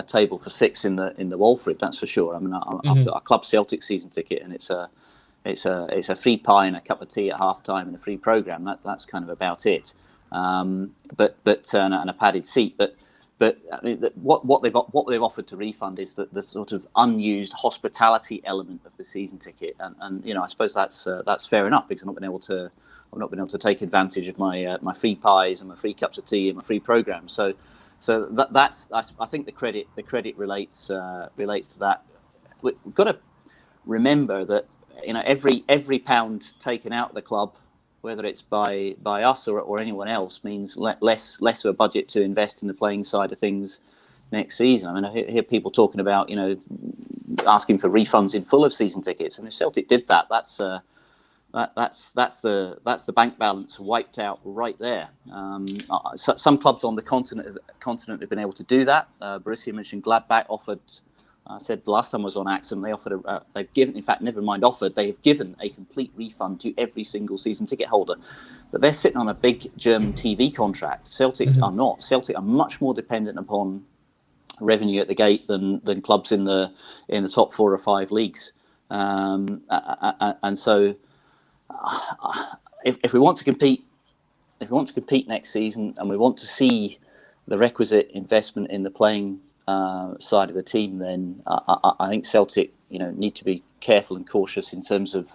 table for six in the Walford, that's for sure. I mean, I've got a club Celtic season ticket, and it's a free pie and a cup of tea at half time and a free programme. That's kind of about it. But and a padded seat. But But I mean, what they've offered to Refund is that the sort of unused hospitality element of the season ticket, and I suppose that's fair enough, because I've not been able to take advantage of my free pies and my free cups of tea and my free programs. So that's I think the credit relates to that. We've got to remember that every pound taken out of the club, whether it's by us or anyone else, means less of a budget to invest in the playing side of things next season. I mean, I hear people talking about asking for refunds in full of season tickets, and if Celtic did that, that's the bank balance wiped out right there. Some clubs on the continent have been able to do that. Borussia Mönchengladbach offered. I said last time I was on ACSOM, they offered they've given, in fact, never mind offered, they have given a complete refund to every single season ticket holder. But they're sitting on a big German TV contract. Celtic are not. Celtic are much more dependent upon revenue at the gate than clubs in the top 4 or 5 leagues. And so, if we want to compete, next season, and we want to see the requisite investment in the playing side of the team, then I think Celtic, need to be careful and cautious in terms of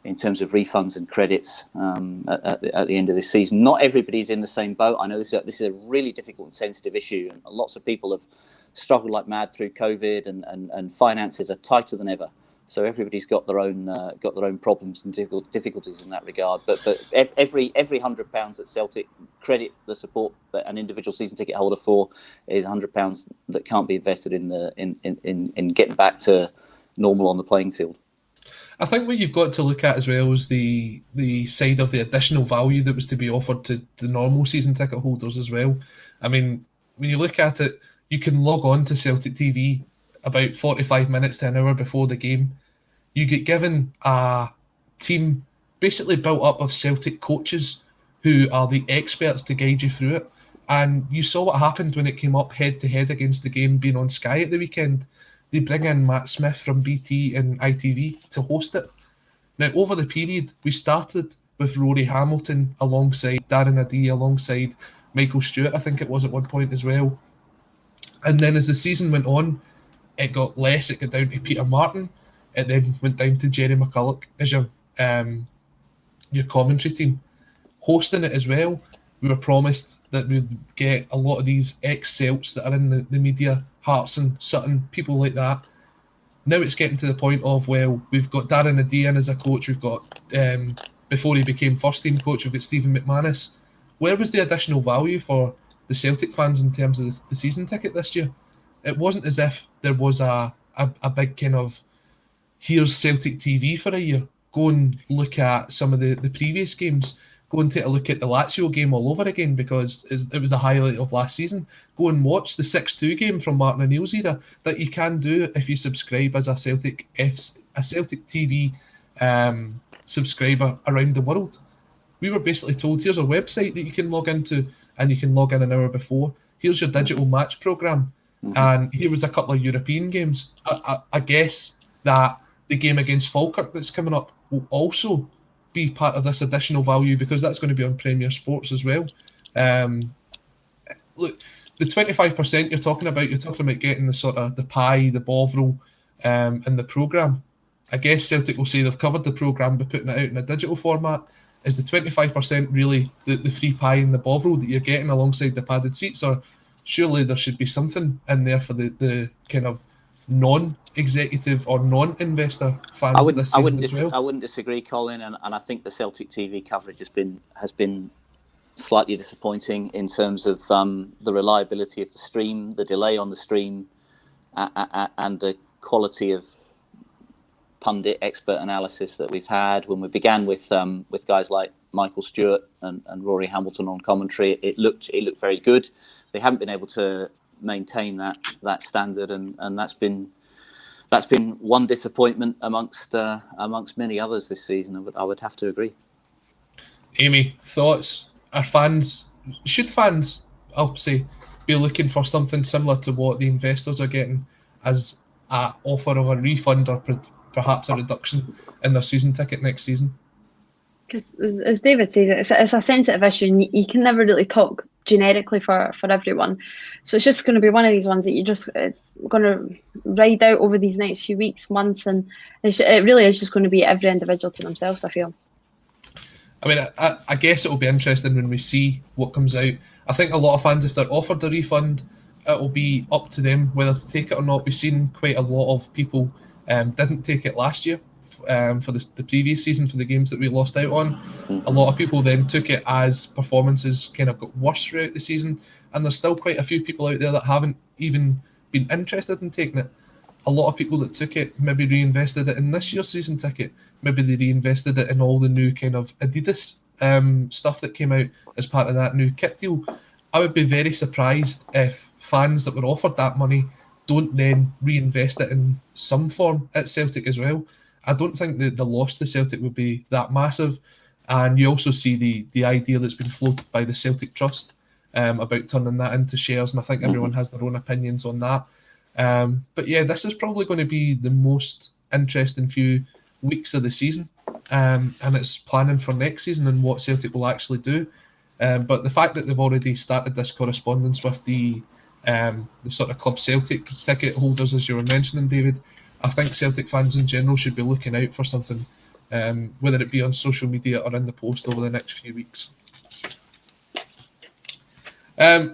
refunds and credits at the end of this season. Not everybody's in the same boat. I know this is a really difficult and sensitive issue, and lots of people have struggled like mad through COVID, and finances are tighter than ever. So everybody's got their own problems and difficulties in that regard. But every £100 that Celtic credit the support that an individual season ticket holder for is £100 that can't be invested in getting back to normal on the playing field. I think what you've got to look at as well is the side of the additional value that was to be offered to the normal season ticket holders as well. I mean, when you look at it, you can log on to Celtic TV about 45 minutes to an hour before the game. You get given a team basically built up of Celtic coaches who are the experts to guide you through it. And you saw what happened when it came up head-to-head against the game being on Sky at the weekend. They bring in Matt Smith from BT and ITV to host it. Now, over the period, we started with Rory Hamilton alongside Darren Adey, alongside Michael Stewart, I think it was at one point as well. And then as the season went on, it got less. It got down to Peter Martin. It then went down to Jerry McCulloch as your commentary team. Hosting it as well, we were promised that we'd get a lot of these ex-Celts that are in the media, Hartson, Sutton, people like that. Now it's getting to the point of, well, we've got Darren Adey in as a coach. We've got, before he became first-team coach, we've got Stephen McManus. Where was the additional value for the Celtic fans in terms of the season ticket this year? It wasn't as if there was a big kind of, here's Celtic TV for a year. Go and look at some of the previous games. Go and take a look at the Lazio game all over again, because it was the highlight of last season. Go and watch the 6-2 game from Martin O'Neill's era that you can do if you subscribe as a Celtic TV subscriber around the world. We were basically told, here's a website that you can log into, and you can log in an hour before. Here's your digital match programme. And here was a couple of European games. I guess that the game against Falkirk that's coming up will also be part of this additional value, because that's going to be on Premier Sports as well. Look, the 25% you're talking about getting the sort of the pie, the bovril, and the programme. I guess Celtic will say they've covered the programme by putting it out in a digital format. Is the 25% really the free pie and the bovril that you're getting alongside the padded seats? Or surely there should be something in there for the kind of non-executive or non-investor fans this season as well? I wouldn't disagree, Colin, and I think the Celtic TV coverage has been slightly disappointing in terms of the reliability of the stream, the delay on the stream, and the quality of pundit expert analysis that we've had. When we began with guys like Michael Stewart and Rory Hamilton on commentary, it looked very good. They haven't been able to maintain that standard, and that's been one disappointment amongst many others this season. I would have to agree. Amy, thoughts? Should fans, I'll say, be looking for something similar to what the investors are getting as an offer of a refund or perhaps a reduction in their season ticket next season? Because as David says, it's a sensitive issue, and you can never really talk generically for everyone. So it's just going to be one of these ones that it's going to ride out over these next few weeks, months, and it really is just going to be every individual to themselves, I feel. I mean, I guess it will be interesting when we see what comes out. I think a lot of fans, if they're offered a refund, it will be up to them whether to take it or not. We've seen quite a lot of people didn't take it last year for the previous season, for the games that we lost out on. A lot of people then took it as performances kind of got worse throughout the season, and there's still quite a few people out there that haven't even been interested in taking it. A lot of people that took it maybe reinvested it in this year's season ticket. Maybe they reinvested it in all the new kind of Adidas stuff that came out as part of that new kit deal. I would be very surprised if fans that were offered that money don't then reinvest it in some form at Celtic as well. I don't think that the loss to Celtic would be that massive. And you also see the idea that's been floated by the Celtic Trust about turning that into shares, and I think everyone has their own opinions on that. But yeah, this is probably going to be the most interesting few weeks of the season, and it's planning for next season and what Celtic will actually do. But the fact that they've already started this correspondence with the sort of Club Celtic ticket holders, as you were mentioning, David, I think Celtic fans in general should be looking out for something, whether it be on social media or in the post over the next few weeks.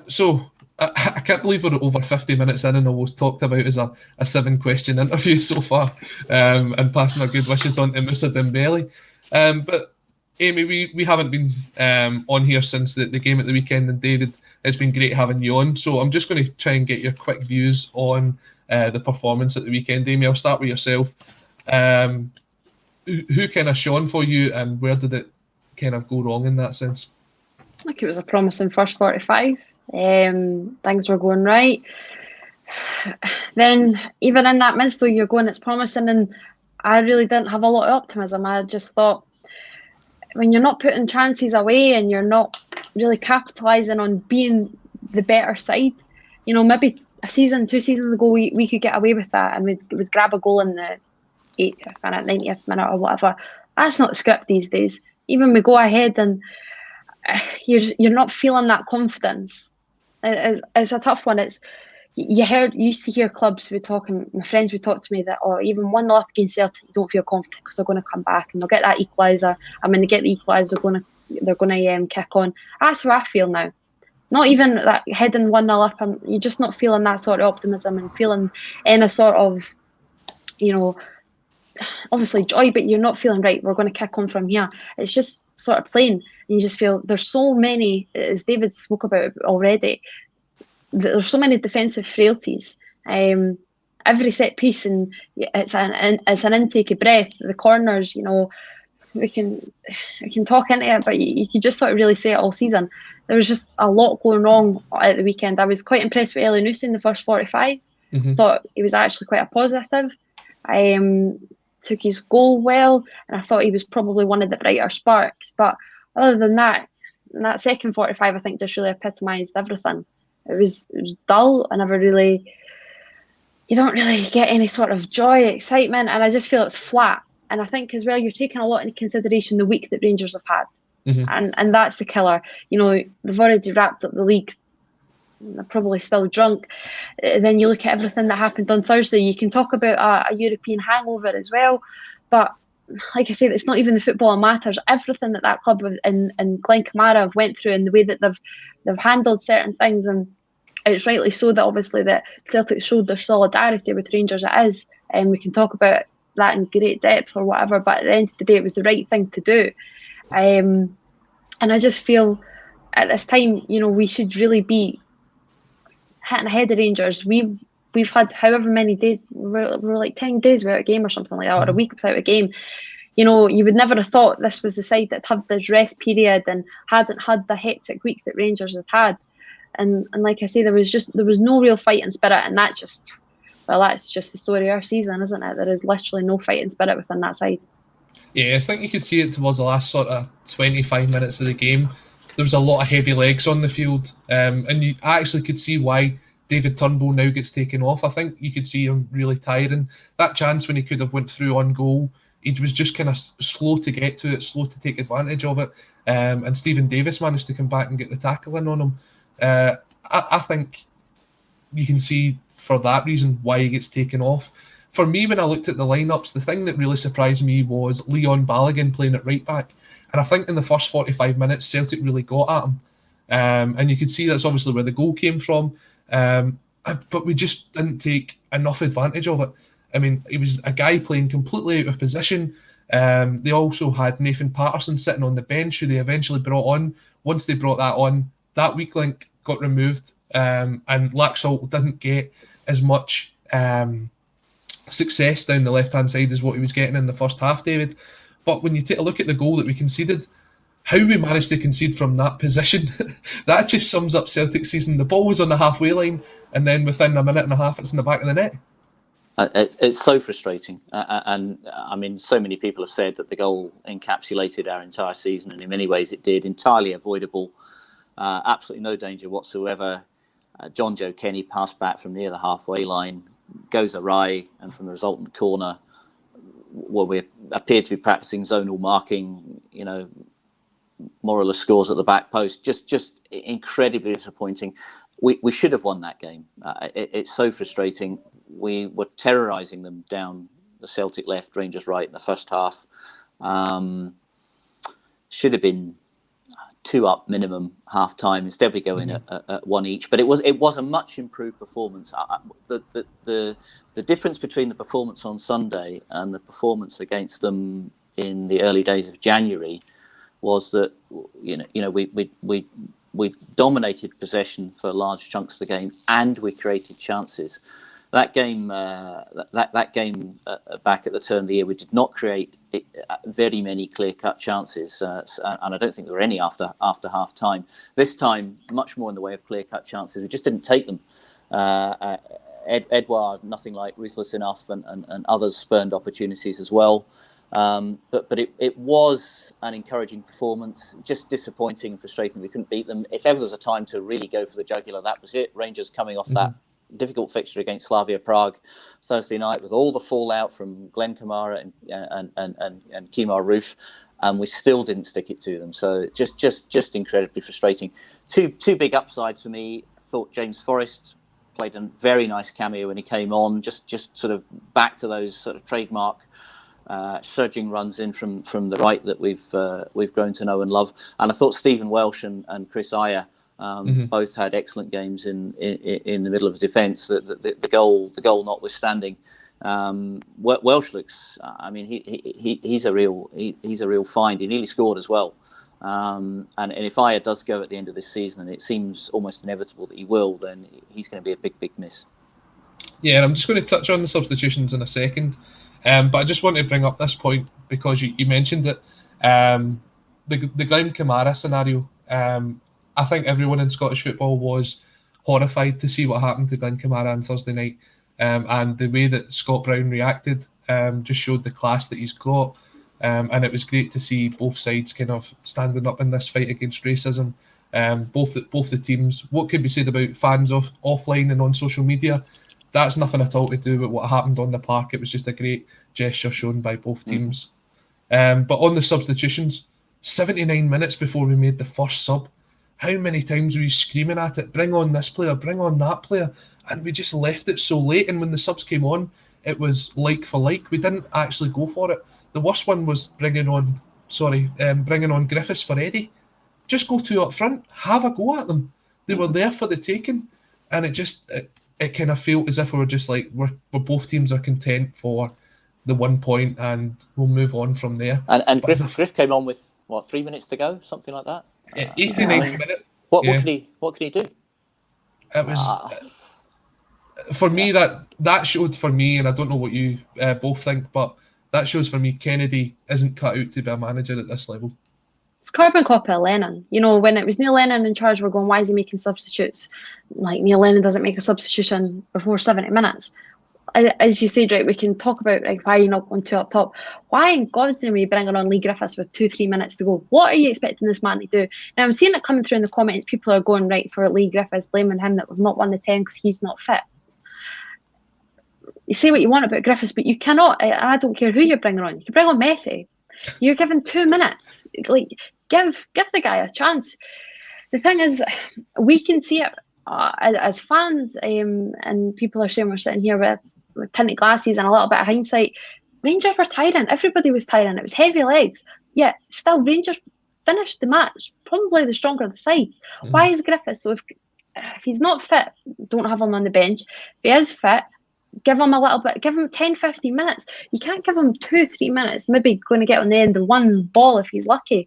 So I can't believe we're over 50 minutes in and all we've talked about is a 7-question interview so far, and passing our good wishes on to Musa Dembele. But Amy, we haven't been on here since the game at the weekend, and David, it's been great having you on. So I'm just going to try and get your quick views on the performance at the weekend. Amy, I'll start with yourself. Who kind of shone for you, and where did it kind of go wrong in that sense? Like, it was a promising first 45. Things were going right. Then even in that midst, though, you're going, it's promising, and I really didn't have a lot of optimism. I just thought, when you're not putting chances away and you're not really capitalising on being the better side, maybe a season, 2 seasons ago, we could get away with that, and we'd grab a goal in the 80th minute, 90th minute or whatever. That's not the script these days. Even we go ahead and you're not feeling that confidence. It's a tough one. You used to hear clubs my friends would talk to me that, even 1-0 up against Celtic, you don't feel confident because they're going to come back and they'll get that equaliser, and when they get the equaliser, they're going to kick on. That's how I feel now. Not even that heading 1-0 up, you're just not feeling that sort of optimism and feeling any sort of, obviously joy, but you're not feeling right, we're going to kick on from here. It's just sort of plain, and you just feel there's so many, as David spoke about already, there's so many defensive frailties. Every set piece, and it's an intake of breath. The corners, we can talk into it, but you could just sort of really say it all season. There was just a lot going wrong at the weekend. I was quite impressed with Musa in the first 45. Thought he was actually quite a positive. Took his goal well, and I thought he was probably one of the brighter sparks. But other than that, in that second 45, I think just really epitomised everything. It was dull. You don't really get any sort of joy, excitement, and I just feel it's flat. And I think as well, you're taking a lot into consideration the week that Rangers have had, and that's the killer. They've already wrapped up the league. They're probably still drunk. Then you look at everything that happened on Thursday. You can talk about a European hangover as well, but like I said, it's not even the football that matters. Everything that club and Glenn Kamara have went through, and the way that they've handled certain things, and it's rightly so that obviously that Celtic showed their solidarity with Rangers. It is, and we can talk about that in great depth or whatever. But at the end of the day, it was the right thing to do. And I just feel at this time, we should really be hitting ahead of Rangers. We've had however many days, we're like 10 days without a game or something like that, or a week without a game. You would never have thought this was the side that had this rest period and hadn't had the hectic week that Rangers have had. And like I say, there was no real fighting spirit, and that's just the story of our season, isn't it? There is literally no fighting spirit within that side. Yeah, I think you could see it towards the last sort of 25 minutes of the game. There was a lot of heavy legs on the field, and I actually could see why David Turnbull now gets taken off. I think you could see him really tiring. That chance when he could have went through on goal, he was just kind of slow to get to it, slow to take advantage of it. And Stephen Davis managed to come back and get the tackle in on him. I think you can see for that reason why he gets taken off. For me, when I looked at the lineups, the thing that really surprised me was Leon Balogun playing at right back. And I think in the first 45 minutes, Celtic really got at him. And you could see that's obviously where the goal came from. But we just didn't take enough advantage of it. I mean, he was a guy playing completely out of position. They also had Nathan Patterson sitting on the bench, who they eventually brought on. Once they brought that on, that weak link got removed. And Laxalt didn't get as much success down the left-hand side as what he was getting in the first half, David. But when you take a look at the goal that we conceded, how we managed to concede from that position, that just sums up Celtic's season. The ball was on the halfway line, and then within a minute and a half, it's in the back of the net. It's so frustrating. And I mean, so many people have said that the goal encapsulated our entire season, and in many ways it did. Entirely avoidable, absolutely no danger whatsoever. John Joe Kenny passed back from near the halfway line, goes awry, and from the resultant corner, well, we appear to be practicing zonal marking, more or less scores at the back post. Just incredibly disappointing. We should have won that game. It's so frustrating. We were terrorising them down the Celtic left, Rangers right in the first half. Should have been 2 up minimum half time. Instead we go in at 1 each. But it was a much improved performance. The difference between the performance on Sunday and the performance against them in the early days of January was that we dominated possession for large chunks of the game, and we created chances. That game, that game back at the turn of the year, we did not create very many clear-cut chances, and I don't think there were any after half time. This time, much more in the way of clear-cut chances. We just didn't take them. Edouard, nothing like ruthless enough, and others spurned opportunities as well. But it was an encouraging performance. Just disappointing and frustrating. We couldn't beat them. If ever there was a time to really go for the jugular, that was it. Rangers coming off that difficult fixture against Slavia Prague Thursday night with all the fallout from Glenn Kamara and Kemar Roof, and we still didn't stick it to them. So just incredibly frustrating. Two big upsides for me. I thought James Forrest played a very nice cameo when he came on. Just sort of back to those sort of trademark surging runs in from the right that we've grown to know and love. And I thought Stephen Welsh and Chris Ayer both had excellent games in the middle of the defence. The goal notwithstanding, Welsh looks. I mean, he's a real find. He nearly scored as well. And if Ayer does go at the end of this season, and it seems almost inevitable that he will, then he's going to be a big miss. Yeah, and I'm just going to touch on the substitutions in a second. But I just want to bring up this point because you mentioned it. The Glenn Kamara scenario. I think everyone in Scottish football was horrified to see what happened to Glenn Kamara on Thursday night. And the way that Scott Brown reacted just showed the class that he's got. And it was great to see both sides kind of standing up in this fight against racism. Both the teams. What could be said about fans offline and on social media? That's nothing at all to do with what happened on the park. It was just a great gesture shown by both teams. But on the substitutions, 79 minutes before we made the first sub, how many times were we screaming at it, bring on this player, bring on that player? And we just left it so late. And when the subs came on, it was like for like. We didn't actually go for it. The worst one was bringing on Griffiths for Eddie. Just go 2 up front, have a go at them. They were there for the taking. And it kind of felt as if we were just like, we're both teams are content for the 1 point and we'll move on from there. And Griff came on with, 3 minutes to go? Something like that? 89th minute. What can he do? It was... For me, that showed for me, and I don't know what you both think, but that shows for me Kennedy isn't cut out to be a manager at this level. It's carbon copy of Lennon. When it was Neil Lennon in charge, we're going, why is he making substitutes? Like, Neil Lennon doesn't make a substitution before 70 minutes. As you said, right, we can talk about why you're not going 2 up top. Why in God's name are you bringing on Lee Griffiths with 2-3 minutes to go? What are you expecting this man to do? Now, I'm seeing it coming through in the comments. People are going right for Lee Griffiths, blaming him that we've not won the 10 because he's not fit. you say what you want about Griffiths, but you cannot. I don't care who you're bringing on. You can bring on Messi. You're given 2 minutes. Like, give the guy a chance. The thing is, we can see it as fans, and people are saying we're sitting here with tinted glasses and a little bit of hindsight. Rangers were tiring. Everybody was tiring. It was heavy legs. Yet still, Rangers finished the match probably the stronger of the sides. Why is Griffiths? So if he's not fit, don't have him on the bench. If he is fit, give him a little bit, give him 10, 15 minutes. You can't give him 2-3 minutes, maybe going to get on the end of one ball if he's lucky.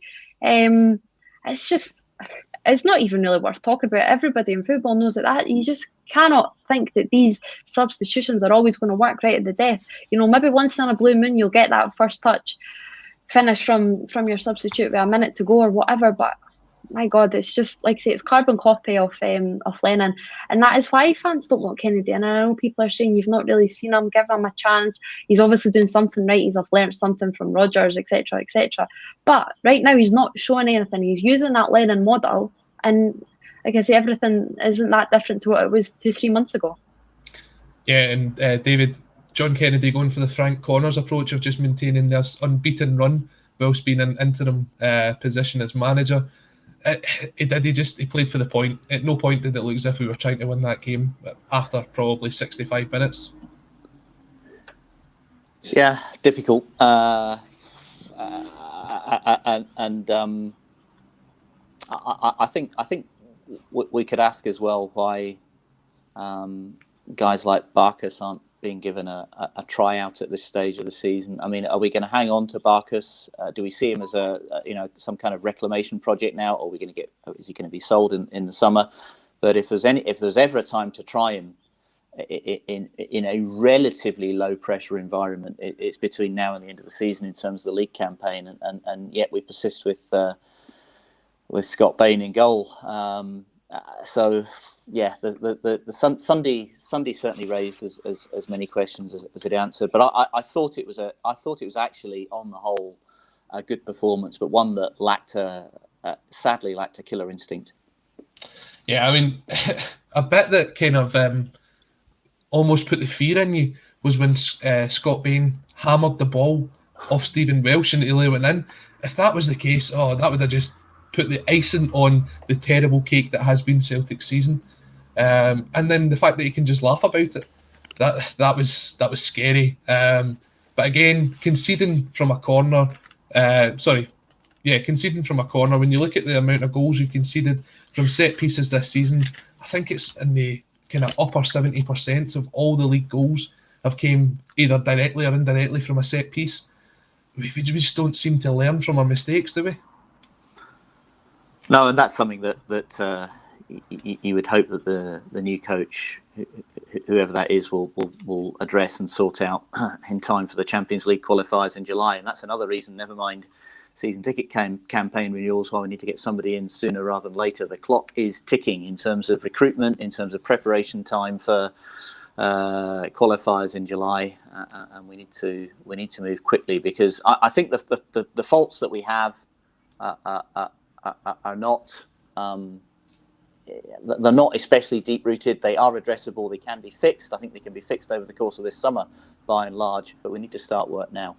It's not even really worth talking about. Everybody in football knows that you just cannot think that these substitutions are always going to work right at the death. Maybe once in a blue moon you'll get that first touch finish from your substitute with a minute to go or whatever, but my God, it's just, like I say, it's carbon copy of Lennon, and that is why fans don't want Kennedy. And I know people are saying you've not really seen him, give him a chance. He's obviously doing something right. He's learned something from Rodgers, etc., etc. But right now he's not showing anything. He's using that Lennon model, and like I say, everything isn't that different to what it was 2-3 months ago. Yeah, and David, John Kennedy going for the Frank Connors approach of just maintaining this unbeaten run whilst being in interim position as manager. He played for the point. At no point did it look as if we were trying to win that game after probably 65 minutes. Yeah, difficult. I think we could ask as well why guys like Barkas aren't being given a tryout at this stage of the season. I mean, are we going to hang on to Barkas? Do we see him as some kind of reclamation project now, or is he going to be sold in the summer? But if there's ever a time to try him in a relatively low pressure environment, it's between now and the end of the season in terms of the league campaign, and yet we persist with Scott Bain in goal. So yeah, the Sunday certainly raised as many questions as it answered. But I thought it was actually on the whole a good performance, but one that sadly lacked a killer instinct. Yeah, I mean, a bit that kind of almost put the fear in you was when Scott Bain hammered the ball off Stephen Welsh and Ilya went in. If that was the case, that would have just put the icing on the terrible cake that has been Celtic season. And then the fact that he can just laugh about it, that was scary. But again, conceding from a corner, conceding from a corner, when you look at the amount of goals we've conceded from set pieces this season, I think it's in the kind of upper 70% of all the league goals have came either directly or indirectly from a set piece. We just don't seem to learn from our mistakes, do we? No, and that's something that you would hope that the new coach, whoever that is, will address and sort out in time for the Champions League qualifiers in July. And that's another reason, never mind season ticket campaign renewals, why we need to get somebody in sooner rather than later. The clock is ticking in terms of recruitment, in terms of preparation time for qualifiers in July, and we need to move quickly, because I think the faults that we have are not. They're not especially deep-rooted. They are addressable. They can be fixed. I think they can be fixed over the course of this summer, by and large. But we need to start work now.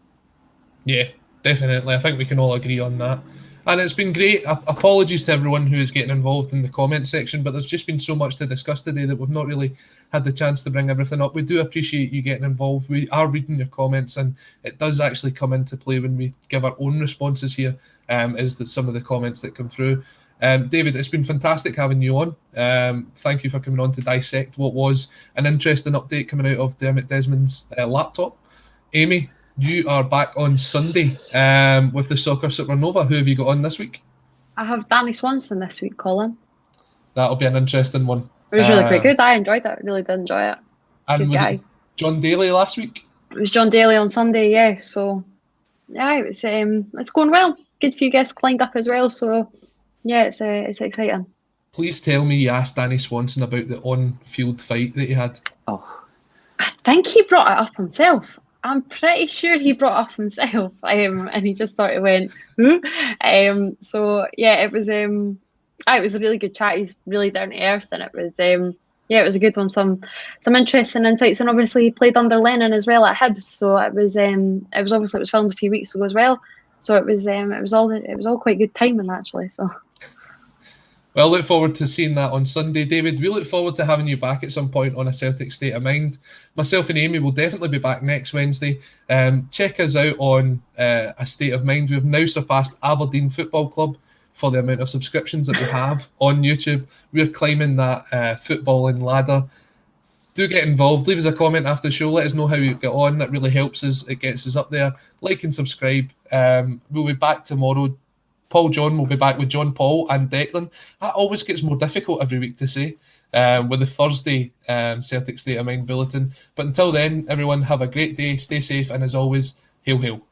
Yeah, definitely. I think we can all agree on that. And it's been great. Apologies to everyone who is getting involved in the comment section, but there's just been so much to discuss today that we've not really had the chance to bring everything up. We do appreciate you getting involved. We are reading your comments, and it does actually come into play when we give our own responses here, some of the comments that come through. David, it's been fantastic having you on. Thank you for coming on to dissect what was an interesting update coming out of Dermot Desmond's laptop. Amy, you are back on Sunday with the Soccer Supernova. Who have you got on this week? I have Danny Swanson this week, Colin. That'll be an interesting one. It was really quite good. I enjoyed it. Really did enjoy it. And good was guy. It John Daly last week? It was John Daly on Sunday, yeah. So, yeah, it's going well. Good few guests lined up as well. So, yeah, it's exciting. Please tell me you asked Danny Swanson about the on-field fight that he had. Oh, I think he brought it up himself. I'm pretty sure he brought it up himself, and he just sort of went, "Who?" So yeah, it was a really good chat. He's really down to earth, and it was Yeah, it was a good one. Some interesting insights, and obviously he played under Lennon as well at Hibs, so it was obviously it was filmed a few weeks ago as well, so it was all quite good timing actually. So. Well, look forward to seeing that on Sunday, David. We look forward to having you back at some point on a Celtic State of Mind. Myself and Amy will definitely be back next Wednesday. Check us out on A State of Mind. We've now surpassed Aberdeen Football Club for the amount of subscriptions that we have on YouTube. We're climbing that footballing ladder. Do get involved. Leave us a comment after the show. Let us know how you get on. That really helps us. It gets us up there. Like and subscribe. We'll be back tomorrow. Paul John will be back with John Paul and Declan. That always gets more difficult every week to say with the Thursday Celtic State of Mind bulletin. But until then, everyone have a great day, stay safe, and as always, hail, hail.